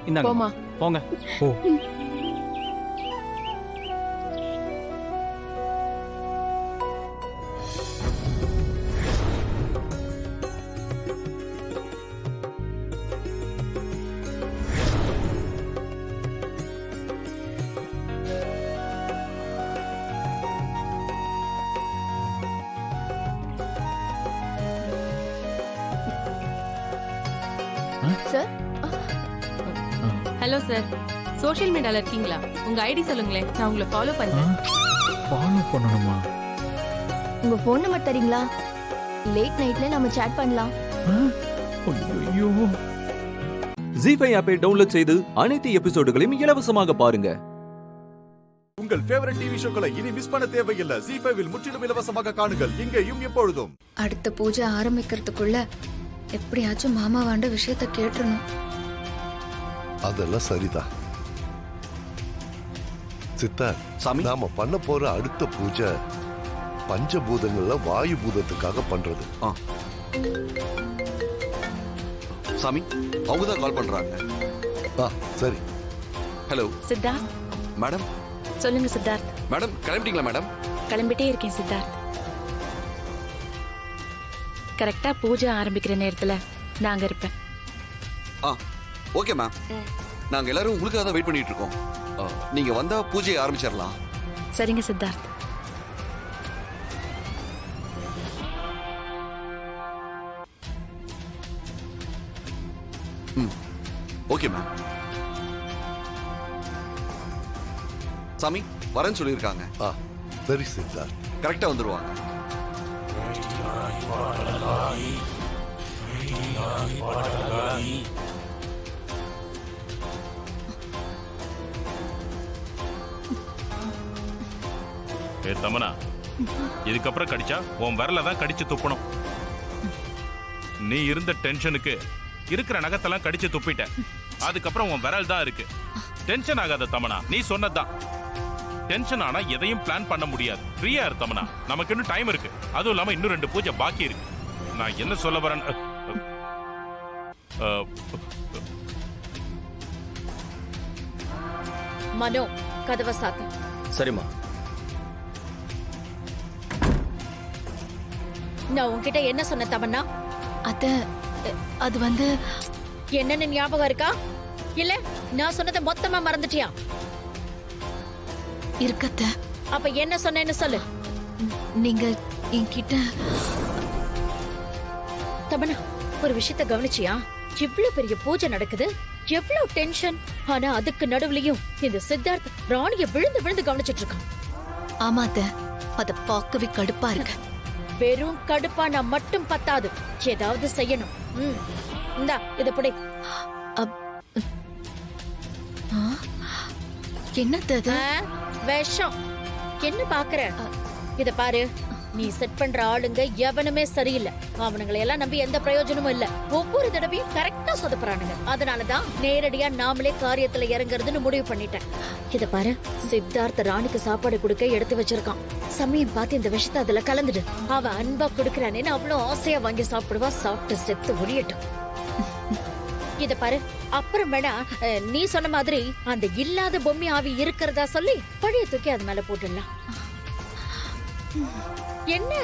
இந்தாங்க, போங்க. போ. சார், ஹலோ சார், சோஷியல் மீடியால இருக்கீங்களா? உங்க ஐடி சொல்லுங்களேன், நான் உங்களை ஃபாலோ பண்றேன். ஃபாலோ பண்ணணுமா? உங்க ஃபோன் நம்பர் தரீங்களா? லேட் நைட்ல நம்ம சாட் பண்ணலாம். ஐயோ. ஜீ5 ஆப்பை டவுன்லோட் செய்து அனைத்து எபிசோடுகளையும் இலவசமாக பாருங்க. உங்கள் ஃபேவரட் டிவி ஷோக்களை இனி மிஸ் பண்ண தேவையில்லை. ஜீ5 முற்றிலும் இலவசமாக காணுங்கள் இங்கேயும் எப்பொழுதும். அடுத்த பூஜை ஆரம்பிக்கிறதுக்குள்ள எப்படியாச்சும் மாமாவாண்ட விஷயத்த கேட்டுறணும். அதெல்லாம் சரிதான் சித்தார். நாம பண்ண போற அடுத்த பூஜை பஞ்சபூதங்கள்ல வாயு பூதத்துக்காக பண்றது. சாமி அவங்க தான் கால் பண்றாங்க. சரி. ஹலோ சித்தார்த். மேடம். சொல்லுங்க சித்தார்த். மேடம் கிளம்பிட்டீங்களா மேடம்? கிளம்பிட்டே இருக்கேன் சித்தார்த். கரெக்டா பூஜை ஆரம்பிக்கிற நேரத்துல நாங்க இருப்பேன். Okay ma'am. நாங்க எல்லாரும் உங்களுக்காக தான் வெயிட் பண்ணிட்டு இருக்கோம். நீங்க வந்தா பூஜையை ஆரம்பிச்சிடலாம். சரிங்க சித்தார்த். Okay ma'am. சாமி வரேன்னு சொல்லியிருக்காங்க. சரி சித்தார்த். கரெக்டா வந்துருவாங்க. தமனா இதுக்கப்புறம் கடிச்சா உன் விரல தான் கடிச்சு துப்பணும். நீ இருந்த டென்ஷனுக்கு இருக்கிற நகத்தெல்லாம் கடிச்சு துப்பிட்ட. அதுக்கப்புறம் உன் விரல் தான் இருக்கு. டென்ஷன் ஆகாத தமனா, நீ சொன்னதுதான். டென்ஷன் ஆனா எதையும் பிளான் பண்ண முடியாது. ஃப்ரீயா இரு தமனா, நமக்கு இன்னும் டைம் இருக்கு. அதுவும் இல்லாம இன்னும் 2 பூஜை பாக்கி இருக்கு. நான் என்ன சொல்ல வரேன், மனோ கதவை சாத்து. சரிம்மா. நான் உன்கிட்ட என்ன சொன்ன தமன்னா? அது வந்து என்னன்னு ஞாபகம் இருக்கா? இல்ல நான் சொன்னதை மொத்தமா மறந்துட்டியா? இருக்கத்த. அப்ப என்ன சொன்னேன்னு சொல்லு. நீங்க என்கிட்ட தமன்னா ஒரு விஷயத்த கவனிச்சியா? இவ்வளவு பெரிய பூஜை நடக்குது, எவ்வளவு டென்ஷன். ஆனா அதுக்கு நடுவுலயும் இந்த சித்தார்த் ராணிய விழுந்து விழுந்து கவனிச்சிட்டு இருக்கான். ஆமாத்த, அத பார்க்கவே கடுப்பா இருக்கு. வெறும் கடுப்பா நான் மட்டும் பத்தாது, ஏதாவது செய்யணும். இந்தா இத புடி. என்னது? விஷம். என்ன பாக்குற? இத பாரு, நீ செட் பண்ற ஆளுங்க எவனுமே சரியில்லை. அவனுங்களை எல்லாம் நம்பி எந்த பிரயோஜனமும் இல்ல. ஒவ்வொரு தடவையும் கரெக்டா சொதப்புறானுங்க. அதனாலதான் நேரடியா நாமளே காரியத்துல இறங்குறதுன்னு முடிவு பண்ணிட்டேன். இத பாரு, சித்தார்த்த ராணிக்கு சாப்பாடு கொடுக்க எடுத்து வச்சிருக்கான். சமயம் பார்த்து இந்த விஷயத்த அதுல கலந்துடு. அவ அன்பா கொடுக்கறானேன்னு அவ்வளவு ஆசையா வாங்கி சாப்பிடுவா. சாப்பிட்டு செத்து ஒழியட்டும். இத பாரு, அப்புறம் வேணா நீ சொன்ன மாதிரி அந்த இல்லாத பொம்மை ஆவி இருக்கிறதா சொல்லி பழைய தூக்கி அது மேல போட்டுடலாம். என்ன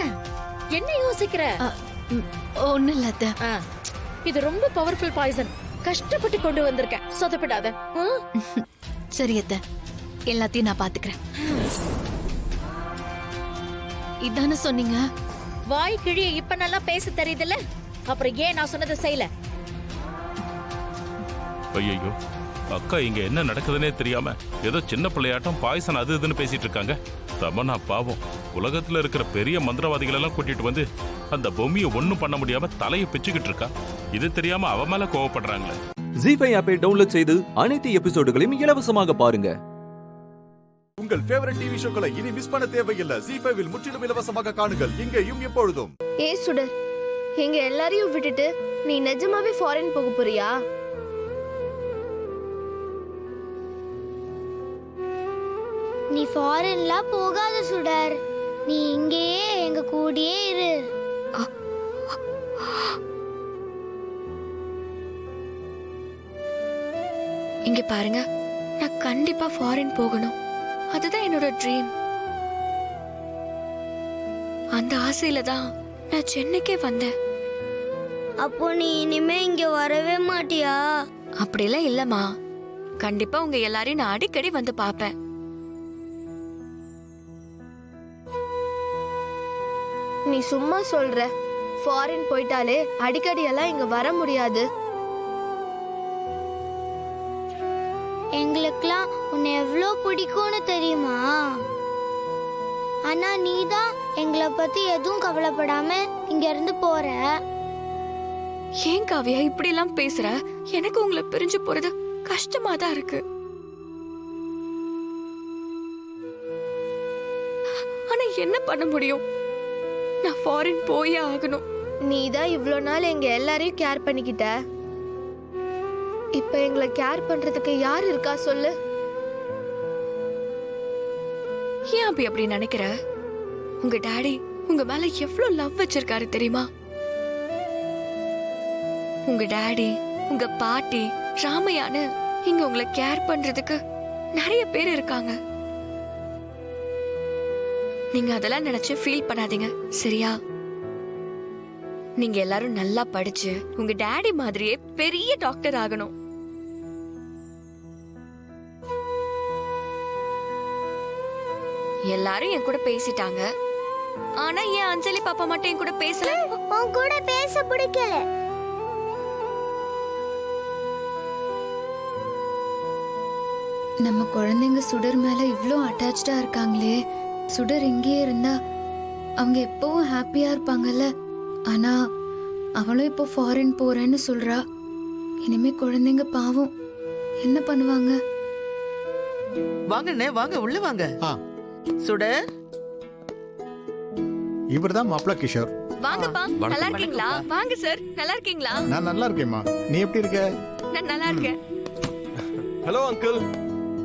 என்ன யோசிக்கிற? ஒண்ணு இல்ல அத்தை. இது ரொம்ப பவர்ஃபுல் பாய்சன். கஷ்டப்பட்டு கொண்டு வந்திருக்கேன். சொதப்பிடாத. சரி அத்தை, எல்லாத்தையும் நான் பாத்துக்கிறேன். இதானே சொன்னீங்க? வாய் கிழிய இப்ப நல்லா பேச தெரியுதுல்ல, அப்புறம் ஏன் நான் சொன்னதை செய்யல? ஐயோ, அக்கா இங்க என்ன நடக்குதுன்னே தெரியாம ஏதோ சின்ன பிள்ளையாட்டம் பாய்சன் அது இதுன்னு பேசிட்டு இருக்காங்க. தமன்னா பாவம், உலகத்துல இருக்கிற பெரிய மந்திரவாதிகள் எல்லாம் கூட்டிட்டு வந்து அந்த பொம்மையை ஒண்ணும் பண்ண முடியாம தலையை பிச்சுக்கிட்டு இருக்கா. இது தெரியாம அவ மேல கோவப்படுறாங்களே. ஜீ5 ஆப்பை டவுன்லோட் செய்து அனைத்து எபிசோடுகளையும் இலவசமாக பாருங்க. உங்கள் ஃபேவரட் டிவி ஷோக்களை இனி மிஸ் பண்ண தேவையில்லை. ஜீ5 முற்றிலும் இலவசமாக காணுங்கள் இங்கேயும் எப்பொழுதும். சுடர், எங்க எல்லாரையும் விட்டுட்டு நீ நிஜமாவே ஃபாரின் போக போறியா? நீ ஃபாரின்லாம் போகாத சுடர். நீ இங்கேயே எங்க கூடயே இரு. இங்க பாருங்க, நான் கண்டிப்பா ஃபாரின் போகணும். அதுதான் என்னோட ட்ரீம். அந்த ஆசையில தான் நான் சென்னைக்கே வந்தேன். அப்போ நீ இனிமே இங்க வரவே மாட்டியா? அப்படிலாம் இல்லம்மா, கண்டிப்பா உங்க எல்லாரையும் நான் அடிக்கடி வந்து பாப்பேன். நீ சும்மா சொல்ற. ஃபாரின் போயிட்டாலே அடிக்கடி எல்லாம் இங்க வர முடியாது. எங்களுக்குலாம் உன்னை எவ்வளோ பிடிக்கும்னு தெரியுமா? ஆனா நீ தான் எங்களை பத்தி எதுவும் கவலைப்படாம இங்க இருந்து போற. ஏன் காவியா இப்படி எல்லாம் பேசுற? எனக்கு உங்களை பிரிஞ்சு போறது கஷ்டமா தான் இருக்கு. என்ன பண்ண முடியும்? நான் ஃபாரின் போயே ஆகணும். நீ தான் இவ்வளோ நாள் எங்க எல்லாரையும் கேர் பண்ணிக்கிட்ட. இப்ப எங்களை கேர் பண்றதுக்கு யார் இருக்கா சொல்லு? ஏன் அப்படி நினைக்கிற? உங்க டாடி உங்க மேல எவ்வளவு லவ் வச்சிருக்காரு தெரியுமா? உங்க டாடி, உங்க பாட்டி, ராமையான்னு இங்க உங்களை கேர் பண்றதுக்கு நிறைய பேர் இருக்காங்க. நீங்க அதெல்லாம் நினைச்சு ஃபீல் பண்ணாதீங்க, சரியா? நீங்க எல்லாரும் நல்லா படிச்சு உங்க டாடி மாதிரியே பெரிய டாக்டர் ஆகணும். எல்லாரும் என் கூட பேசிட்டாங்க. ஆனா ஏன் அஞ்சலி பாப்பா மட்டும் என் கூட பேசல? உன் கூட பேச பிடிக்கல. நம்ம குழந்தைங்க சுடர் மேல இவ்ளோ அட்டாச்சா இருக்காங்களே. சுடர் இங்கேயே இருந்தா அவங்க எப்பவும் ஹாப்பியா இருப்பாங்கல்ல. ஆனா அவளும் இப்போ ஃபாரின் போறேன்னு சொல்றா. இனிமே குழந்தைங்க பாவம் என்ன பண்ணுவாங்க? வாங்கண்ணே, வாங்க உள்ள வாங்க. சுடர், இவர்தான் மாப்பிள்ள கிஷோர். வாங்கப்பா, நல்லா இருக்கீங்களா? வாங்க சார், நல்லா இருக்கீங்களா? நான் நல்லா இருக்கேம்மா, நீ எப்படி இருக்க? நான் நல்லா இருக்கேன். ஹலோ அங்கிள்,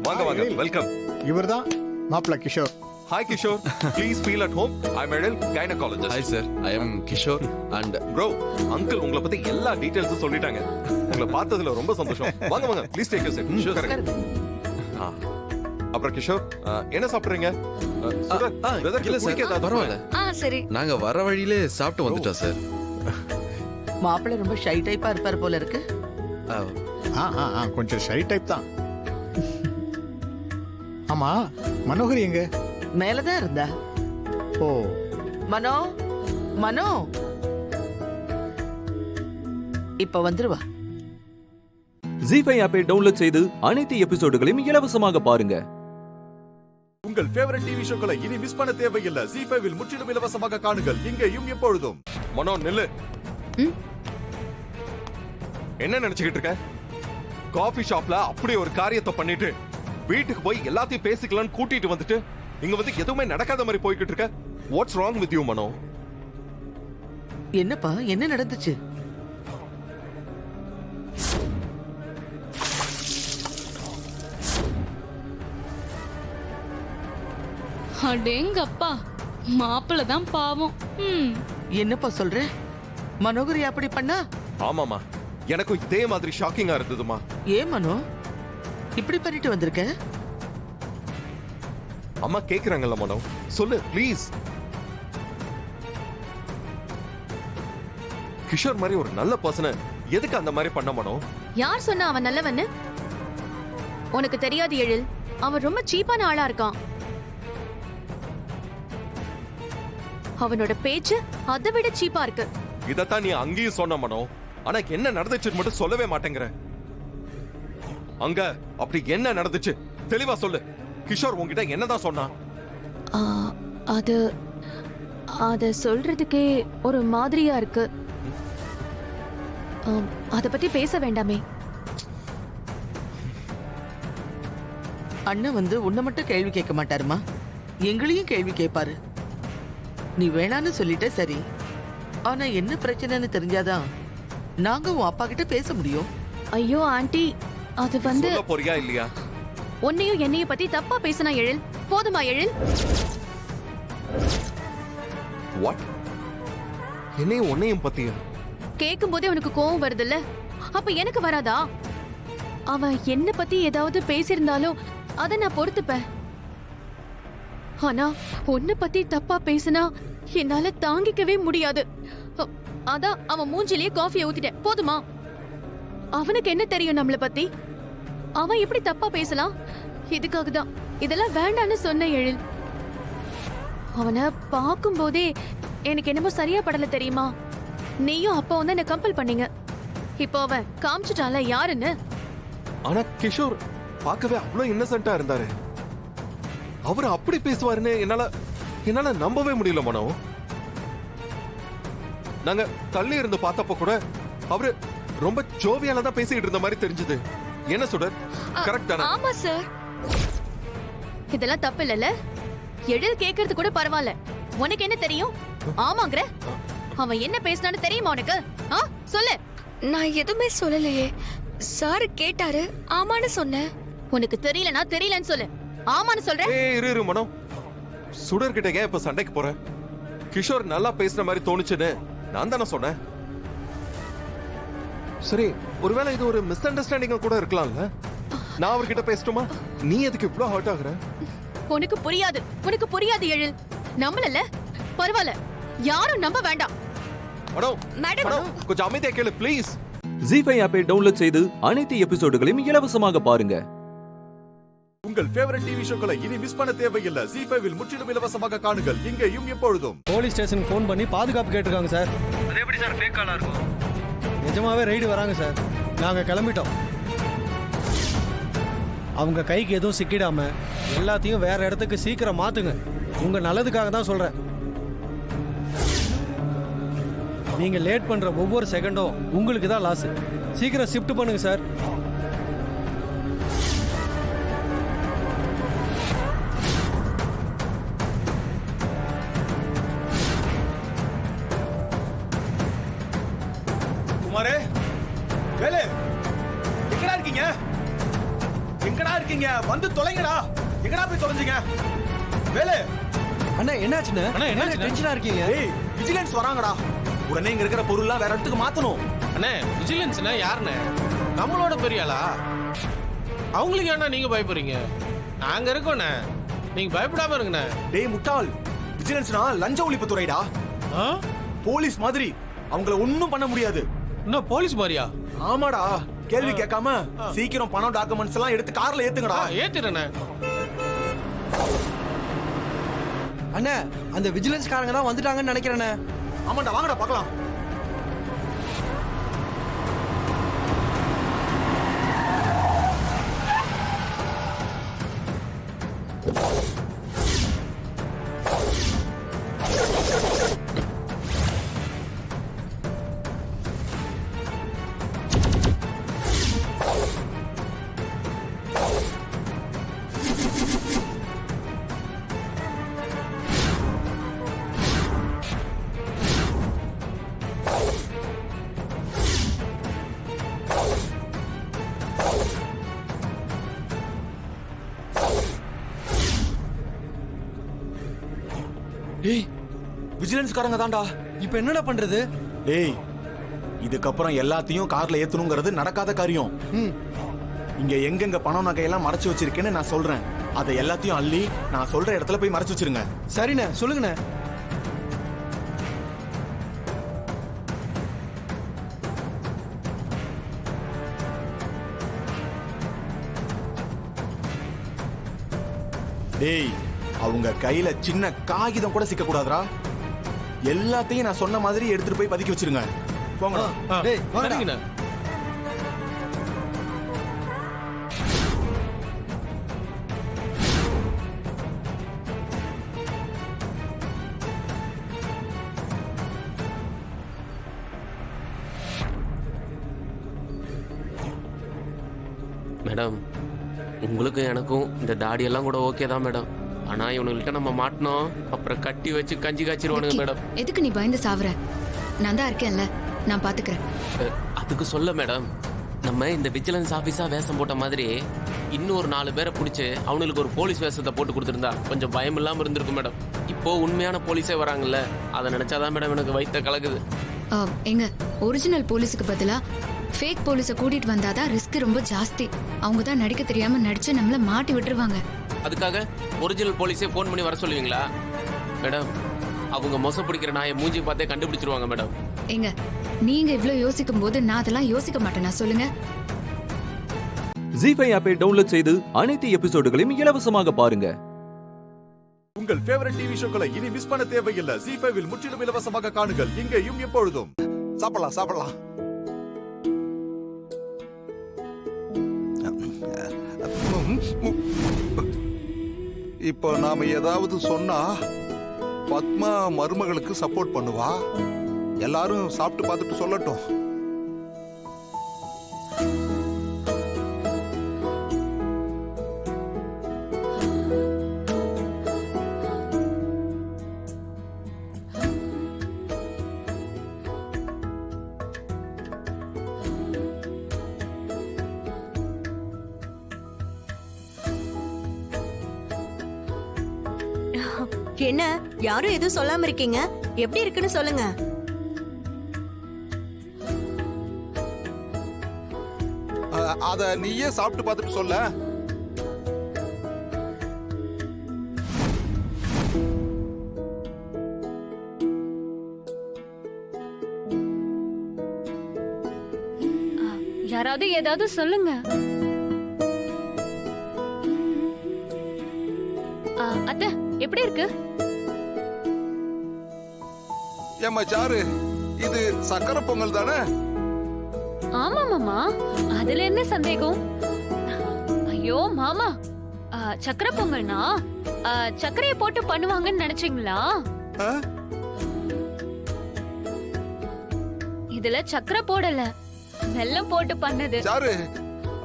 வாங்க வாங்க, வெல்கம். இவர்தான் மாப்பிள்ள Kishore. Hi Kishore, please feel at home. I'm Edel, gynecologist. Hi sir, I am Kishore and bro, uncle உங்களை பத்தி எல்லா டீடைல்ஸும் சொல்லிட்டாங்க. உங்களை பார்த்ததுல ரொம்ப சந்தோஷம். வாங்க வாங்க, please take you seat. Sure correct. அப்புறம் கிஷோர், என்ன சாப்பிடுறீங்க? இல்ல சார், பரவாயில்ல. சரி. நாங்க வர வழியிலே சாப்பிட்டு வந்துட்டோம் சார். மாப்பிள்ளை ரொம்ப ஷை டைப்பா இருப்பார் போல இருக்கு. கொஞ்சம் ஷை டைப் தான். ஆமா, மனோகர் எங்க? மேலதான் இருந்தா. ஓ, மனோ, மனோ இப்ப வந்துருவா. ஜீஃபை ஆப்பை டவுன்லோட் செய்து அனைத்து எபிசோடுகளையும் இலவசமாக பாருங்க. உங்கள் ஃபேவரட் டிவி ஷோக்களை இனி மிஸ் பண்ண தேவையில்லை. ஜீஃபைவில் முற்றிலும் இலவசமாக காணுங்கள், இங்கேயும் எப்பொழுதும். மனோ நில்லு. என்ன நினைச்சுக்கிட்டு இருக்க? காஃபி ஷாப்ல அப்படி ஒரு காரியத்தை பண்ணிட்டு வீட்டுக்கு போய் எல்லாத்தையும் பேசிக்கலாம்னு கூட்டிட்டு வந்துட்டு இங்க வந்து எதுவுமே நடக்காத மாதிரி போய்கிட்டு இருக்க. வாட்ஸ் ராங் வித் யூ மனோ? என்னப்பா, என்ன நடந்துச்சு? அடேங்கப்பா, மாப்பிள்ள தான் பாவம். என்னப்பா சொல்ற? மனோகரி அப்படி பண்ணா? ஆமாமா, எனக்கும் இதே மாதிரி ஷாக்கிங்கா இருந்ததுமா. ஏன் மனோ இப்படி பண்ணிட்டு வந்திருக்க? அம்மா கேக்குறாங்கல்ல மனோ, சொல்லு ப்ளீஸ். கிஷோர் மாதிரி ஒரு நல்ல பர்சனை எதுக்கு அந்த மாதிரி பண்ண மனோ? யார் சொன்னா அவன் நல்லவன்னு? உனக்கு தெரியாது எழில், அவன் ரொம்ப சீப்பான ஆளா இருக்கான். அவனோட பேச்சு அதை விட சீப்பா இருக்கு. இதத்தான் நீ அங்கேயும் சொன்ன மனோ, ஆனா என்ன நடந்துச்சுன்னு மட்டும் சொல்லவே மாட்டேங்கிற. அங்க அப்படி என்ன நடந்துச்சு தெளிவா சொல்லு. கிஷோர் உன்கிட்ட என்னதான் சொன்னான்? அது சொல்றதுக்கே ஒரு மாதிரியா இருக்கு. அத பத்தி பேச வேண்டாமே. அண்ணன் வந்து உன்னை மட்டும் கேள்வி கேட்க மாட்டாருமா, எங்களையும் கேள்வி கேட்பாரு. நீ வேணான்னு சொல்லிட்ட சரி, ஆனா என்ன பிரச்சனைன்னு தெரிஞ்சாதான் நாங்க உன் அப்பா கிட்ட பேச முடியும். ஐயோ ஆண்டி, அது வந்து சொல்ல போறியா இல்லையா? உன்னையும் என்னையும் பத்தி தப்பா பேசினா எழில், போதுமா எழில்? வாட்? என்னையும் உன்னையும் பத்தியா? கேட்கும் போதே உனக்கு கோவம் வருதுல்ல, அப்ப எனக்கு வராதா? அவன் என்ன பத்தி ஏதாவது பேசியிருந்தாலும் அத நான் பொறுத்துப்பேன். ஆனா உன்னை பத்தி தப்பா பேசினா என்னால தாங்கிக்கவே முடியாது. அதான் அவன் மூஞ்சிலேயே காஃபியை ஊத்திட்டேன், போதுமா? அவனுக்கு என்ன தெரியும் நம்மள பத்தி? அவன் எப்படி தப்பா பேசலாம்? இதுக்காக தான் இதெல்லாம் வேண்டான்னு சொன்ன எழில். அவனை பார்க்கும் போதே எனக்கு என்னமோ சரியா படல தெரியுமா? நீயும் அப்பாவும் தான் என்ன கம்பல் பண்ணீங்க. இப்போ அவன் காமிச்சிட்டான்ல யாருன்னு. ஆனா கிஷோர் பார்க்கவே அவ்வளவு இன்னசென்ட்டா இருந்தாரு. அவரு அப்படி பேசுவாருன்னு என்னால நம்பவே முடியல மனோ. நாங்க தள்ளி இருந்து பார்த்தப்ப கூட அவரு ரொம்ப ஜோவியால தான் பேசிட்டு இருந்த மாதிரி தெரிஞ்சது. என்ன சுடர், கரெக்ட் தானே? ஆமா சார், இதெல்லாம் தப்பு இல்லல. எழில் கேக்குறது கூட பரவாயில்ல, உனக்கு என்ன தெரியும்? ஆமாங்கற அவன் என்ன பேசினான்னு தெரியுமா உனக்கு? சொல்லு. நான் எதுவுமே சொல்லலையே. சார் கேட்டாரு, ஆமான்னு சொன்னேன். உனக்கு தெரியலனா தெரியலன்னு சொல்லு. ஆமான்னு சொல்ற. இரு மனோ, சுடர் கிட்ட ஏன் இப்ப சண்டைக்கு போற? கிஷோர் நல்லா பேசுற மாதிரி தோணுச்சுன்னு நான் தானே சொன்னேன். சரி, ஒருவேளை இது ஒரு மிஸ் அண்டர்ஸ்டாண்டிங் கூட இருக்கலாம்ல. நான் அவர்கிட்ட பேசட்டுமா? நீ எதுக்கு இவ்ளோ ஹர்ட் ஆகுற? உனக்கு புரியாது எழில். நம்பலல, பரவாயில்ல, யாரும் நம்ப வேண்டாம். மேடம், கொஞ்சம் அமைதியா கேளு ப்ளீஸ். ஜி5 ஆப்பை டவுன்லோட் செய்து அனைத்து எபிசோடுகளையும் இலவசமாக பாருங்க. உங்கள் ஃபேவரட் டிவி ஷோக்களை இனி மிஸ் பண்ண தேவையில்லை. ஜி5 முற்றிலும் இலவசமாக காணுங்கள், இங்கேயும் எப்பொழுதும். போலீஸ் ஸ்டேஷனுக்கு ஃபோன் பண்ணி பாதுகாப்பு கேட்டிருக்காங்க சார். அது எப்படி சார் ஃபேக் காலா இருக்கும்? நிஜமாவே ரைடு வராங்க சார். நாங்க கிளம்பிட்டோம். அவங்க கைக்கு எதுவும் சிக்கிடாம எல்லாத்தையும் வேற இடத்துக்கு சீக்கிரம் மாத்துங்க. உங்க நல்லதுக்காக தான் சொல்றேன். நீங்க லேட் பண்ற ஒவ்வொரு செகண்டும் உங்களுக்கு தான் லாஸ். சீக்கிரம் ஷிஃப்ட் பண்ணுங்க சார். குமாரே, வேலு, எங்கடா இருக்கீங்க? வந்து தொலைங்கடா. எங்கடா போய் தொலைஞ்சீங்க? வேலு அண்ணா, என்னாச்சுன்னு? என்ன டென்ஷனா இருக்கீங்க? ஏய், விஜிலன்ஸ் வராங்கடா. உடனே இங்க இருக்கிற பொருள்லாம் வேற இடத்துக்கு மாத்தணும். அண்ணே, விஜிலன்ஸ்னா யாருண்ணே? நம்மளோட பெரியாளா? அவங்களுக்கு ஏன்னா நீங்க பயப்படுறீங்க? நாங்க இருக்கோண்ணே, நீங்க பயப்படாம இருங்கண்ணே. டேய் முட்டாள், விஜிலன்ஸ்னா லஞ்ச ஒழிப்பு துறைடா. போலீஸ் மாதிரி அவங்கள ஒண்ணும் பண்ண முடியாது. என்ன போலீஸ் மாதிரியா? ஆமாடா, கேள்வி கேட்காம சீக்கிரம் பணம் டாக்குமெண்ட்ஸ் எல்லாம் எடுத்து கார்ல ஏத்துங்கடா. ஏத்துறேண்ணே. அண்ணா, அந்த விஜிலன்ஸ் காரங்க தான் வந்துட்டாங்கன்னு நினைக்கிறேண்ணே. ஆமாண்டா, வாங்கடா பார்க்கலாம். டேய், விஜிலன்ஸ் காரங்க தான்டா. இப்போ என்னடா பண்றது? டேய், இதுக்கப்புறம் எல்லாத்தையும் கார்ல ஏத்தணுங்கிறது நடக்காத காரியம். இங்க எங்கெங்க பணம் நகையெல்லாம் மறைச்சு வச்சிருக்கேன்னு நான் சொல்றேன். அதை எல்லாத்தையும் அள்ளி நான் சொல்ற இடத்துல போய் மறைச்சு வச்சிருங்க. சரிண்ணே, சொல்லுங்கண்ணே. டேய், அவங்க கையில சின்ன காகிதம் கூட சிக்க கூடாதுடா. எல்லாத்தையும் நான் சொன்ன மாதிரி எடுத்துட்டு போய் பதுக்கி வச்சிருங்க. போங்கடா. டேய், வாங்கடா. மேடம், உங்களுக்கும் எனக்கும் இந்த தாடி எல்லாம் கூட ஓகே தான் மேடம். ஆனா இவனுங்கள்ட்ட நம்ம மாட்டணும், அப்புறம் கட்டி வச்சு கஞ்சி காய்ச்சிருவானுங்க மேடம். எதுக்கு நீ பயந்து சாவுற? நான் தான் இருக்கேன்ல, நான் பாத்துக்கிறேன். அதுக்கு சொல்ல மேடம், நம்ம இந்த விஜிலன்ஸ் ஆபீஸா வேஷம் போட்ட மாதிரி இன்னொரு 4 பேரை பிடிச்சு அவனுக்கு ஒரு போலீஸ் வேஷத்தை போட்டு கொடுத்துருந்தா கொஞ்சம் பயம் இல்லாம இருந்திருக்கும் மேடம். இப்போ உண்மையான போலீஸே வராங்கல்ல, அதை நினைச்சாதான் மேடம் எனக்கு வயித்த கலக்குது. எங்க ஒரிஜினல் போலீஸுக்கு பதிலா ஃபேக் போலீஸை கூட்டிட்டு வந்தாதான் ரிஸ்க் ரொம்ப ஜாஸ்தி. அவங்க தான் நடிக்க தெரியாம நடிச்சு நம்மள மாட்டி விட்டுருவாங்க. அதுக்காக ஒரிஜினல் போலீஸே ஃபோன் பண்ணி வர சொல்லுவீங்களா மேடம்? அவங்க மோசம் பிடிக்கிற நாயை மூஞ்சி பார்த்தே கண்டுபிடிச்சிருவாங்க மேடம். எங்க நீங்க இவ்ளோ யோசிக்கும் போது நான் அதெல்லாம் யோசிக்க மாட்டேனா சொல்லுங்க? ஜி5 ஆப்பை டவுன்லோட் செய்து அனைத்து எபிசோடுகளையும் இலவசமாக பாருங்க. உங்கள் ஃபேவரட் டிவி ஷோக்களை இனி மிஸ் பண்ண தேவையில்லை. ஜி5 முற்றிலும் இலவசமாக காணுங்கள், இங்கேயும் எப்பொழுதும். சாப்பிடலாம். இப்போ நாம ஏதாவது சொன்னா பத்மா மருமகளுக்கு சப்போர்ட் பண்ணுவா. எல்லாரும் சாப்பிட்டு பார்த்துட்டு சொல்லட்டும். என்ன யாரும் எதுவும் சொல்லாம இருக்கீங்க? எப்படி இருக்குன்னு சொல்லுங்க. அத நீயே சாப்பிட்டு பார்த்துட்டு சொல்ல. யாராவது ஏதாவது சொல்லுங்க. அத்தை எப்படி இருக்கு? ஏம்மா சாரு, இது சக்கரை பொங்கல் தானே? ஆமா மாமா, அதுல என்ன சந்தேகம்? ஐயோ மாமா, சக்கரை பொங்கல்னா சக்கரையை போட்டு பண்ணுவாங்கன்னு நினைச்சீங்களா? இதுல சக்கரை போடல, வெல்லம் போட்டு பண்ணது. சாரு,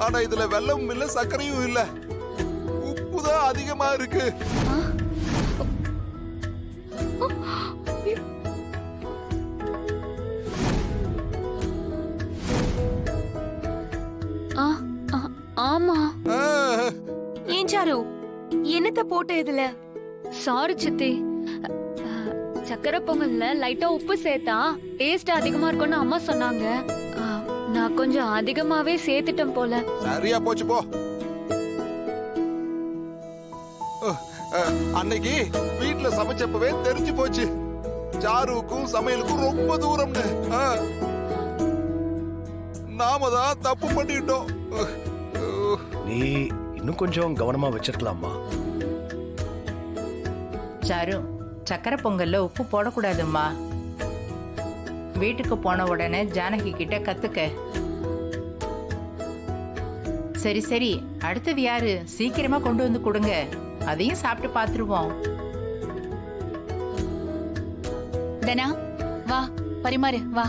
ஆனா இதுல வெல்லமும் இல்ல சர்க்கரையும் இல்ல, உப்புதான் அதிகமா இருக்கு. ஆமா. ஏன் சாரு, என்னத்த போட்ட இதுல? சாரி சித்தி, சக்கரை பொங்கல்ல லைட்டா உப்பு சேர்த்தா டேஸ்ட் அதிகமா இருக்கும்னு அம்மா சொன்னாங்க. நான் கொஞ்சம் அதிகமாவே சேர்த்துட்டேன் போல. சரியா போச்சு போ. அன்னைக்கு வீட்டுல சமைச்சப்பவே தெரிஞ்சு போச்சு சாருவுக்கும் சமையலுக்கும் ரொம்ப தூரம்னு. நாம தான் தப்பு பண்ணிட்டோம். நீ இன்னும் கொஞ்சம் கவனமா வச்சிருக்கலாமா? சாரு, சக்கரை பொங்கல்ல உப்பு போடக்கூடாதும்மா. வீட்டுக்கு போன உடனே ஜானகி கிட்ட கத்துக்க. சரி சரி, அடுத்தது யாரு? சீக்கிரமா கொண்டு வந்து கொடுங்க, அதையும் சாப்பிட்டு பாத்துருவோம். தனா வா, பரிமாறு வா.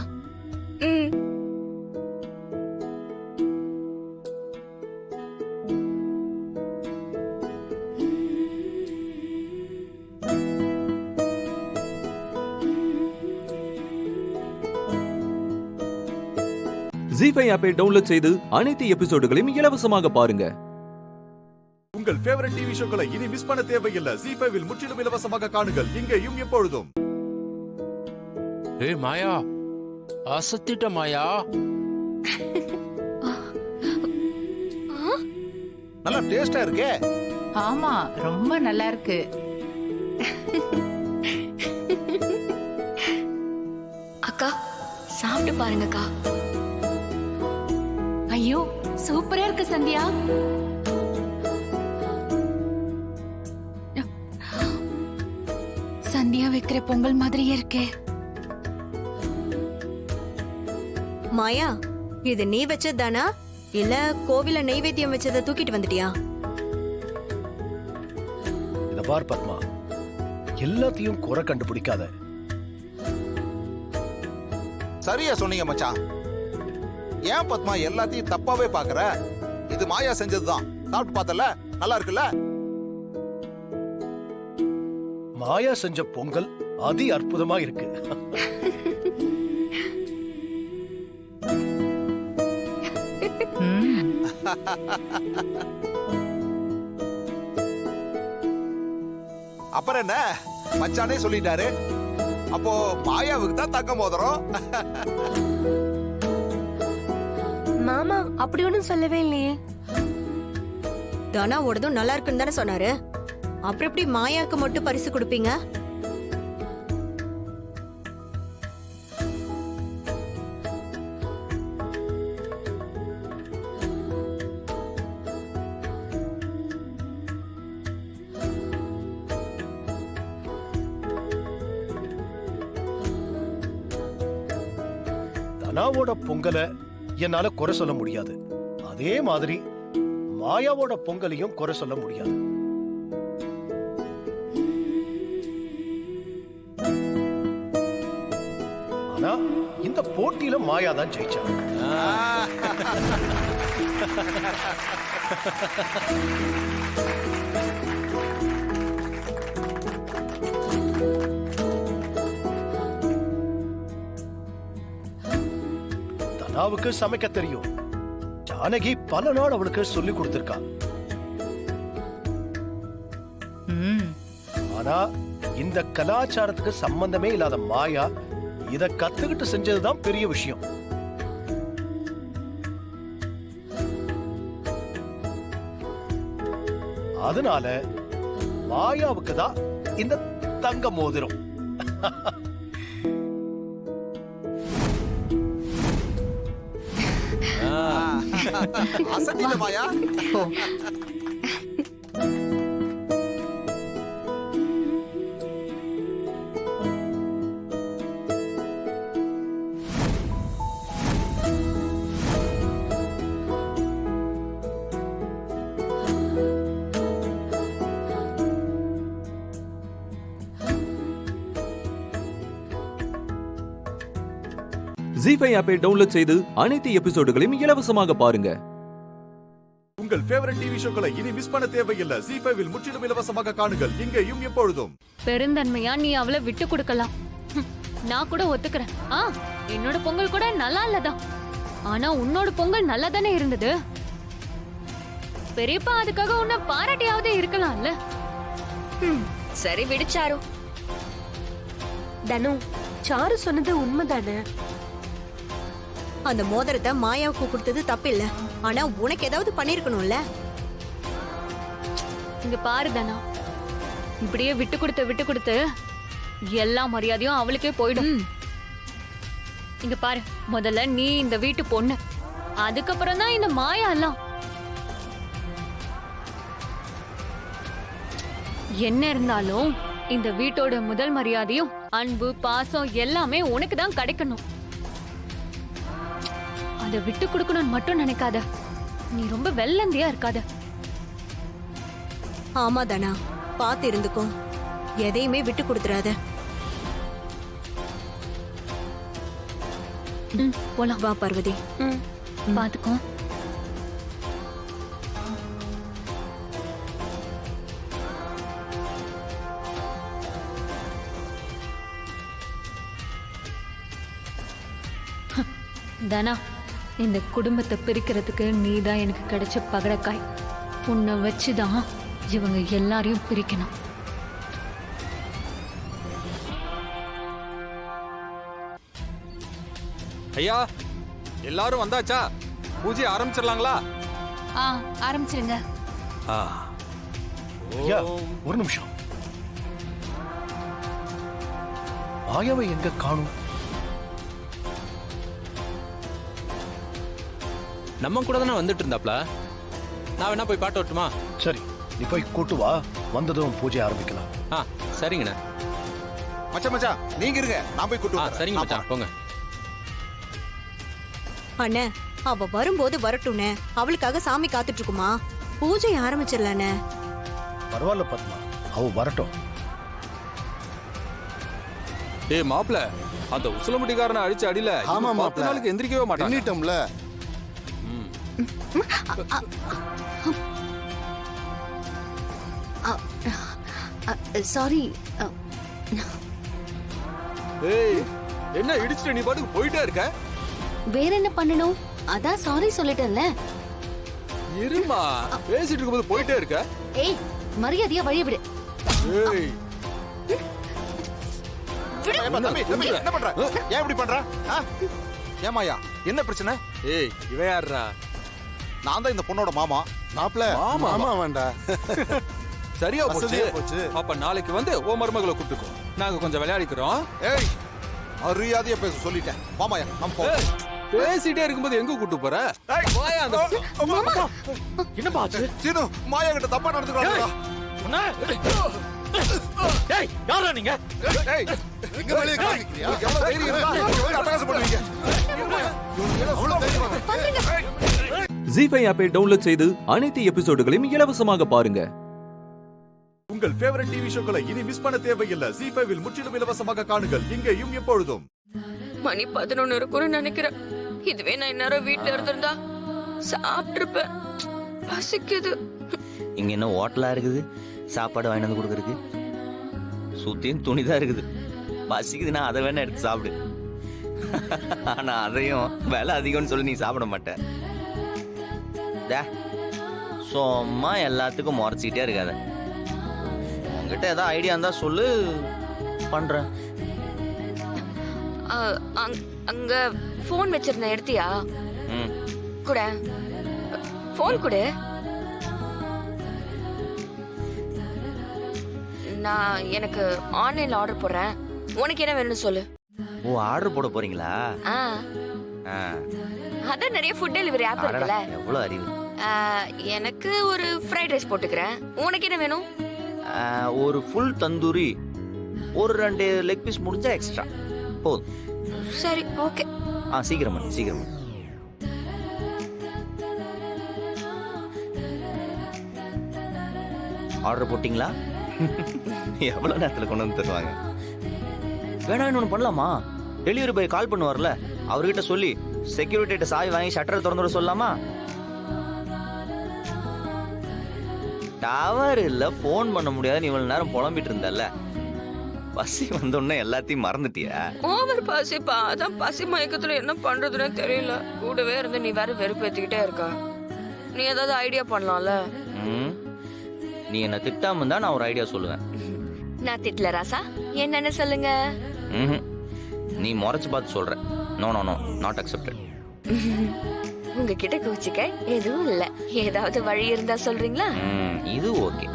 ஜீ5 ஆப்பை டவுன்லோட் செய்து அனைத்து எபிசோடுகளையும் இலவசமாக பாருங்க. உங்கள் ஃபேவரட் டிவி ஷோக்களை இனி மிஸ் பண்ண தேவையில்லை. ஜீ5 முற்றிலும் இலவசமாக காணுங்கள், இங்கேயும் எப்பொழுதும். ஏய் மாயா, அசத்திட்ட மாயா. நல்லா டேஸ்டா இருக்கே. ஆமா, ரொம்ப நல்லா இருக்கு. அக்கா சாப்பிட்டு பாருங்கக்கா. ஐயோ சூப்பரா இருக்கு சந்தியா. சந்தியா வைக்கிற பொங்கல் மாதிரியே இருக்கே. மாயா, இது நீ வச்சதுதானா இல்ல கோவில நைவேத்தியம் வச்சதை தூக்கிட்டு வந்துட்டியா? இத பார் பத்மா, எல்லாத்தையும் குறை கண்டுபிடிக்காத. சரியா சொன்னீங்க மச்சான். ஏன் பத்மா எல்லாத்தையும் தப்பாவே பாக்குற? இது மாயா செஞ்சதுதான். சாப்பிட்டு பார்த்தல, நல்லா இருக்குல்ல? மாயா செஞ்ச பொங்கல் அதி அற்புதமா இருக்கு. அப்புறம் என்ன, மச்சானே சொல்லிட்டாரு. அப்போ மாயாவுக்கு தான் தங்க மோதிரம். மாமா அப்படி ஒண்ணும் சொல்லவே இல்லையே. தனாவோடதும் நல்லா இருக்குன்னு தானே சொன்னாரு. அப்புறம் எப்படி மாயாக்கு மட்டும் பரிசு கொடுப்பீங்க? தனாவோட பொங்கலை என்னால குறை சொல்ல முடியாது. அதே மாதிரி மாயாவோட பொங்கலையும் குறை சொல்ல முடியாது. ஆனா இந்த போட்டியில மாயா தான் ஜெயிச்சா. தனாவுக்கு சமைக்க தெரியும். ஜானகி பல நாள் அவளுக்கு சொல்லி கொடுத்திருக்கா. ஆனா இந்த கலாச்சாரத்துக்கு சம்பந்தமே இல்லாத மாயா இத கத்துக்கிட்டு செஞ்சதுதான் பெரிய விஷயம். அதனால மாயாவுக்கு தான் இந்த தங்க மோதிரம். அசத்திட்ட மாயா. ஜீ5 ஆப்பை டவுன்லோட் செய்து அனைத்து எபிசோடுகளையும் இலவசமாக பாருங்க. உங்கள் ஃபேவரட் டிவி ஷோக்களை இனி மிஸ் பண்ண தேவையில்லை. ஜீ5 இல் முற்றிலும் இலவசமாக காணுங்கள், இங்கேயும் எப்பொழுதும். பெருந்தன்மையா நீ அவளை விட்டு கொடுக்கலாம். நான் கூட ஒத்துக்கிறேன். என்னோட பொங்கல் கூட நல்லா இல்லதான். ஆனா உன்னோட பொங்கல் நல்லா தானே இருந்தது. பெரியப்பா அதுக்காக உன்னை பாராட்டியாவது இருக்கலாம்ல. சரி விடுச்சாரு. தனு, சாரு சொன்னது உண்மைதானே. அந்த மோதிரத்தை மாயாவுக்கு கொடுத்தது தப்பு இல்ல. ஆனா உனக்கு ஏதாவது பண்ணிருக்கணும்ல. இங்க பாரு தனா, இப்படியே விட்டு கொடுத்து எல்லா மரியாதையும் அவளுக்கே போயிடும். இங்க பாரு, முதல்ல நீ இந்த வீட்டு பொண்ணு, அதுக்கப்புறம் தான் இந்த மாயா எல்லாம். என்ன இருந்தாலும் இந்த வீட்டோட முதல் மரியாதையும் அன்பு பாசம் எல்லாமே உனக்கு தான் கிடைக்கணும். அதை விட்டு கொடுக்கணும்னு மட்டும் நினைக்காத. நீ ரொம்ப வெள்ளந்தியா இருக்காத. ஆமா தானா, பாத்து இருந்துக்கோ. எதையுமே விட்டு கொடுத்துறாத. போலாம் வா பார்வதி. பாத்துக்கோ. தனா, இந்த குடும்பத்தை பிரிக்கிறதுக்கு நீதான் எனக்கு கிடைச்ச பகடக்காய். உன்னை வச்சுதான் இவங்க எல்லாரையும் பிரிக்கணும். ஐயா, எல்லாரும் வந்தாச்சா? பூஜை ஆரம்பிச்சிடலாங்களா? ஆரம்பிச்சிருங்க. ஐயா, ஒரு நிமிஷம். மாயாவை எங்க காணும்? நம்ம கூட தானே வந்துட்டு இருந்தாப்ல. நான் வேணா போய் பாட்டு வரட்டுமா? சரி, நீ போய் கூட்டு வா. வந்ததும் பூஜை ஆரம்பிக்கலாம். சரிங்கண்ணா. மச்சான் நீங்க இருங்க, நான் போய் கூட்டு வரேன். சரிங்க மச்சான், போங்க. அண்ணே, அவ வரும்போது வரட்டும்னே. அவளுக்காக சாமி காத்துட்டு இருக்குமா. பூஜை ஆரம்பிச்சிடலானே. பரவாயில்ல பத்மா, அவ வரட்டும். ஏய் மாப்ள, அந்த உசுலமுடிகாரனை அடிச்ச அடியில 10 நாளுக்கு எந்திரிக்கவே மாட்டான்ல. சாரி. ஏய், என்ன இடிச்சிட்டு நீ பாட்டுக்கு போயிட்டே இருக்க? வேற என்ன பண்ணணும்? அதான் சாரி சொல்லிட்டேன்ல. இருமா, பேசிட்டு இருக்கும்போது போயிட்டே இருக்க. ஏய், மரியாதையா வழிய விடு. ஏய், என்ன பண்ற? ஏன் இப்படி பண்ற? ஏமாயா, என்ன பிரச்சனை? ஏய், இவன் யாருடா? நான் தான் இந்த பொண்ணோட மாமா. மாப்ள, மாமா வேண்டாம். சரியா போச்சு. அப்ப நாளைக்கு வந்து ஓ மருமகளை கூப்பிட்டுக்கோ. நாங்க கொஞ்சம் விளையாடிக்கிறோம். ஏய், மரியாதையா பேச சொல்லிட்டேன். மாமாயா, நம்ம போவோம். பேசிட்டே இருக்கும்போது எங்க கூட்டு போற? என்ன பாச்சு? சீனு, மாயா கிட்ட தப்பா நடந்துக்கிறாங்க. ஏய், யாரா நீங்க? ஏய், இங்க வெளிய காமிக்கிறியா? எவ்வளவு தைரியம் இருந்தா இங்க அட்டகாசம் பண்ணுவீங்க? அவ்வளவு தைரியம். ஜீ5 ஆப்பை டவுன்லோட் செய்து அனைத்து எபிசோடுகளையும் இலவசமாக பாருங்க. உங்கள் ஃபேவரட் டிவி ஷோக்களை இனி மிஸ் பண்ண தேவையில்லை. ஜீ5 இல் முற்றிலும் இலவசமாக காணுங்கள், இங்கேயும் எப்பொழுதும். மணி 11 இருக்கும்னு நினைக்கிறேன். இதுவே நான் இந்நேரம் வீட்டுல இருந்திருந்தா சாப்பிட்டுருப்பேன். பசிக்குது. இங்க என்ன ஹோட்டலா இருக்குது சாப்பாடு வாங்கி வந்து கொடுக்கறதுக்கு? சுத்தியும் துணிதான் இருக்குது. பசிக்குதுன்னா அதை வேணா எடுத்து சாப்பிடு. ஆனா அதையும் விலை அதிகம்னு சொல்லி நீ சாப்பிட மாட்ட. சும்மா எல்லாத்துக்கும் முறைச்சிக்கிட்டே இருக்காத. உன்கிட்ட ஏதாவது ஐடியா இருந்தா சொல்லு, பண்றேன். அங்க போன் வச்சிருந்தேன், எடுத்தியா? ம். கூட போன் கொடு. நான் எனக்கு ஆன்லைன்ல ஆர்டர் போடுறேன். உனக்கு என்ன வேணும்னு சொல்லு. ஓ, ஆர்டர் போட போறீங்களா? ஆ, ஆ. அதான் நிறைய ஃபுட் டெலிவரி ஆப் இருக்குல்ல. எவ்வளவு அறிவு. எனக்கு ஒரு ஃப்ரைட் ரைஸ் போட்டுக்கிறேன். உனக்கு என்ன வேணும்? ஒரு ஃபுல் தந்தூரி, ஒரு 2 லெக் பீஸ் முடிஞ்சா எக்ஸ்ட்ரா போதும். சரி, ஓகே. சீக்கிரமா சீக்கிரமா. ஆர்டர் போட்டிங்களா? எவ்வளவு நேரத்துல கொண்டு வந்து தருவாங்க? வேணா இன்னொன்னு பண்ணலாமா? டெலிவரி பாய் கால் பண்ணுவார்ல, அவர்கிட்ட சொல்லி செக்யூரிட்டிட்ட சாவி வாங்கி ஷட்டரை திறந்துட சொல்லலாமா? டவர் இல்ல, போன் பண்ண முடியாது, இவ்வளவு நேரம் புலம்பிட்டு இருந்தல்ல. பசி வந்தோடனே எல்லாத்தையும் மறந்துட்டியா? ஓவர் பசிப்பா, அதான் பசி மயக்கத்துல என்ன பண்றதுன்னு தெரியல. கூடவே இருந்து நீ வேற வெறுப்பேத்திக்கிட்டே இருக்க. நீ ஏதாவது ஐடியா பண்ணலாம்ல? நீ என்ன திட்டாம இருந்தா நான் ஒரு ஐடியா சொல்லுவேன். நான் திட்டல ராசா, என்னன்னு சொல்லுங்க. நீ முறைச்சு பார்த்து சொல்ற. No no no, not accepted. உங்ககிட்ட கூச்சிக்க எதுவும் இல்ல. ஏதாவது வழி இருந்தா சொல்றீங்களா? இது ஓகே.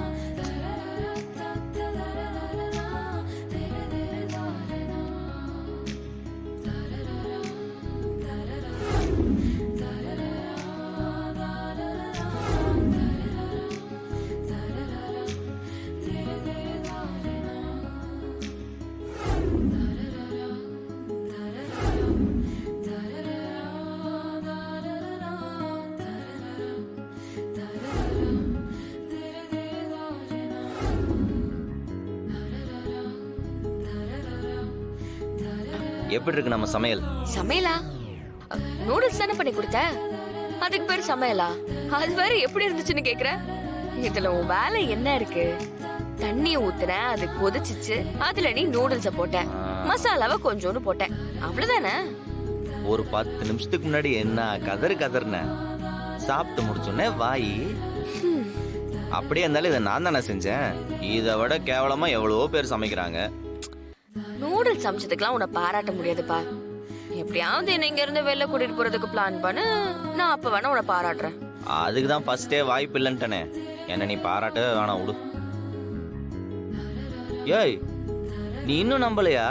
எப்படி இருக்கு நம்ம சமையல்? சமையலா? நூடுல்ஸ் தானே பண்ணி கொடுத்த, அதுக்கு பேரு சமையலா? அது வேற எப்படி இருந்துச்சுன்னு கேக்குற? இதுல உன் வேலை என்ன இருக்கு? தண்ணிய ஊத்துன, அது கொதிச்சிச்சு, அதுல நீ நூடுல்ஸ போட்ட, மசாலாவை கொஞ்சோண்டு போட்ட, அவ்வளவுதானே? ஒரு 10 நிமிஷத்துக்கு முன்னாடி என்ன கதர்ன சாப்பிட்டு முடிச்சோன்னே வாய். அப்படியே இருந்தாலும் இதை நான் தானே செஞ்சேன். இதை விட கேவலமா எவ்வளவோ பேர் சமைக்கிறாங்க. நூடுல்ஸ் சமைச்சதுக்கெல்லாம் உன்னை பாராட்ட முடியாதுப்பா. எப்படியாவது என்ன இங்க இருந்து வெளில கூட்டிட்டு போறதுக்கு பிளான் பண்ணு, நான் அப்ப வேணா உன்னை பாராட்டுறேன். அதுக்கு தான் ஃபர்ஸ்டே வாய்ப்பு இல்லைன்ட்டனே. என்ன நீ பாராட்டவே வேணாம், விடு. ஏய், நீ இன்னும் நம்பலையா?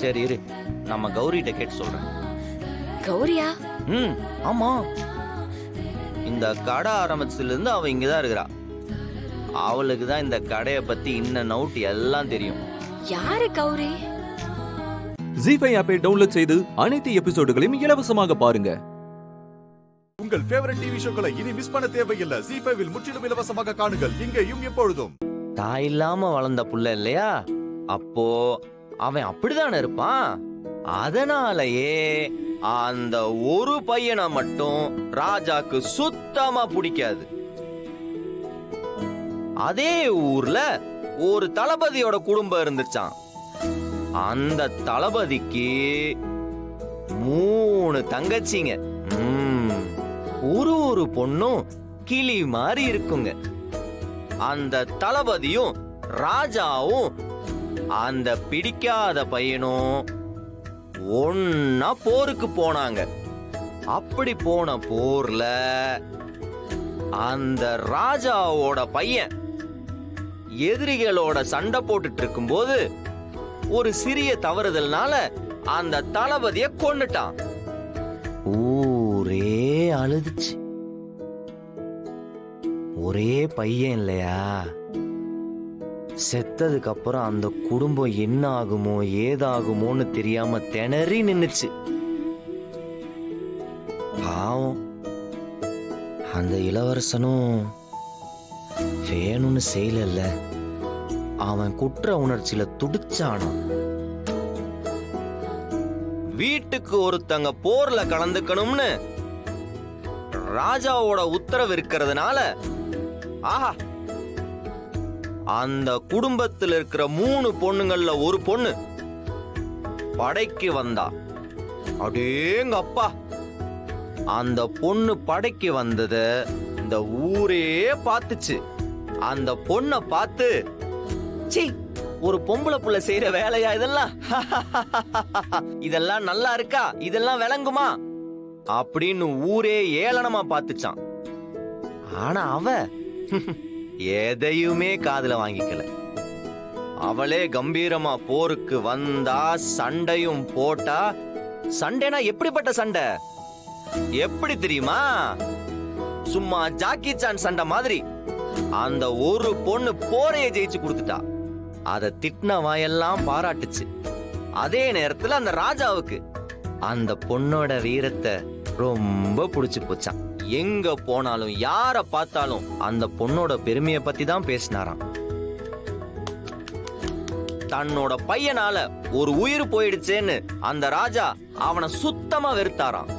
சரி இரு, நம்ம கௌரிட்ட கேட்டு சொல்றேன். கௌரியா? ஆமா, இந்த கடை ஆரம்பிச்சதுல இருந்து அவ இங்கதான் இருக்கிறா. அவளுக்கு தான் இந்த கடையை பத்தி இன்ன நவுட் எல்லாம் தெரியும். யாரு கௌரி? ஜீ5 ஆப்பை டவுன்லோட் செய்து அனைத்து எபிசோடுகளையும் இலவசமாக பாருங்க. உங்கள் ஃபேவரட் டிவி ஷோக்களை இனி மிஸ் பண்ண தேவையில்லை. ஜீ5 முற்றிலும் இலவசமாக காணுங்கள், இங்கேயும் எப்பொழுதும். தாய் இல்லாம வளர்ந்த புள்ள இல்லையா, அப்போ அவன் அப்படிதானே இருப்பான். அதனாலயே அந்த ஒரு பையனை மட்டும் ராஜாக்கு சுத்தமா பிடிக்காது. அதே ஊர்ல ஒரு தளபதியோட குடும்பம் இருந்துச்சான். அந்த தளபதிக்கு 3 தங்கச்சிங்க. ஒரு பொண்ணும் கிளி மாதிரி இருக்குங்க. அந்த தளபதியும் ராஜாவும் அந்த பிடிக்காத பையனும் ஒன்னா போருக்கு போனாங்க. அப்படி போன போர்ல அந்த ராஜாவோட பையன் எதிரிகளோட சண்டை போட்டுட்டு இருக்கும்போது ஒரு சிறிய தவறுதல்னால அந்த தளபதியை கொன்னுட்டான். ஊரே அழுதுச்சு. ஒரே பையன் இல்லையா, செத்ததுக்கு அப்புறம் அந்த குடும்பம் என்ன ஆகுமோ ஏதாகுமோன்னு தெரியாம திணறி நின்னுச்சு. பாவம் அந்த இளவரசனும் வேணும்னு செய்யல. அவன் குற்ற உணர்ச்சியில துடிச்சானோ. வீட்டுக்கு ஒருத்தங்க போர்ல கலந்துக்கணும்னு ராஜாவோட உத்தரவு இருக்கிறதுனால ஆஹா, அந்த குடும்பத்தில் இருக்கிற 3 பொண்ணுங்கள்ல ஒரு பொண்ணு படைக்கு வந்தா. அடேங்க அப்பா, அந்த பொண்ணு படைக்கு வந்தத இந்த ஊரே பார்த்துச்சு. அந்த பொண்ணை பார்த்து, சீ, ஒரு பொம்பளை புள்ள செய்யற வேலையா இதெல்லாம், இதெல்லாம் நல்லா இருக்கா, இதெல்லாம் விளங்குமா அப்படின்னு ஊரே ஏளனமா பார்த்துச்சான். ஆனா அவ எதையுமே காதுல வாங்கிக்கல. அவளே கம்பீரமா போருக்கு வந்தா, சண்டையும் போட்டா. சண்டைனா எப்படிப்பட்ட சண்டை? எப்படி தெரியுமா? சும்மா ஜாக்கி சான் சண்டை மாதிரி. அந்த ஒரு பொண்ணு போரைய ஜெயிச்சு கொடுத்துட்டா. அத திட்டின வாயெல்லாம் பாராட்டுச்சு. அதே நேரத்துல அந்த ராஜாவுக்கு அந்த பொண்ணோட வீரத்தை ரொம்ப பிடிச்சு போச்சான். எங்க போனாலும் யார பார்த்தாலும் அந்த பொண்ணோட பெருமையை பத்தி தான் பேசினாராம். தன்னோட பையனால ஒரு உயிர் போயிடுச்சேன்னு அந்த ராஜா அவனை சுத்தமா வெறுத்தாராம்.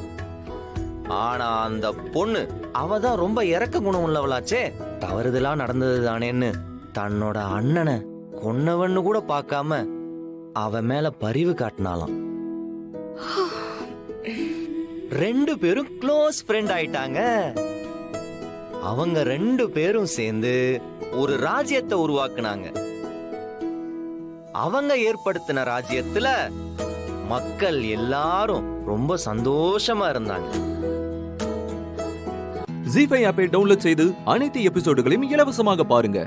ஆனா அந்த பொண்ணு, அவதான் ரொம்ப இறக்க குணம் உள்ளவளாச்சே, தவறுதலா நடந்தது தானேன்னு தன்னோட அண்ணனை கொன்னவன்னு கூட பார்க்காம அவன் மேல பரிவு காட்டினாலாம். 2 பேரும் க்ளோஸ் ஃப்ரெண்ட் ஆயிட்டாங்க. அவங்க 2 பேரும் சேர்ந்து ஒரு ராஜ்யத்தை உருவாக்குனாங்க. அவங்க ஏற்படுத்தின ராஜ்யத்துல மக்கள் எல்லாரும் ரொம்ப சந்தோஷமா இருந்தாங்க. ஜீ5 ஆப்பை டவுன்லோட் செய்து அனைத்து எபிசோடுகளையும் இலவசமாக பாருங்க.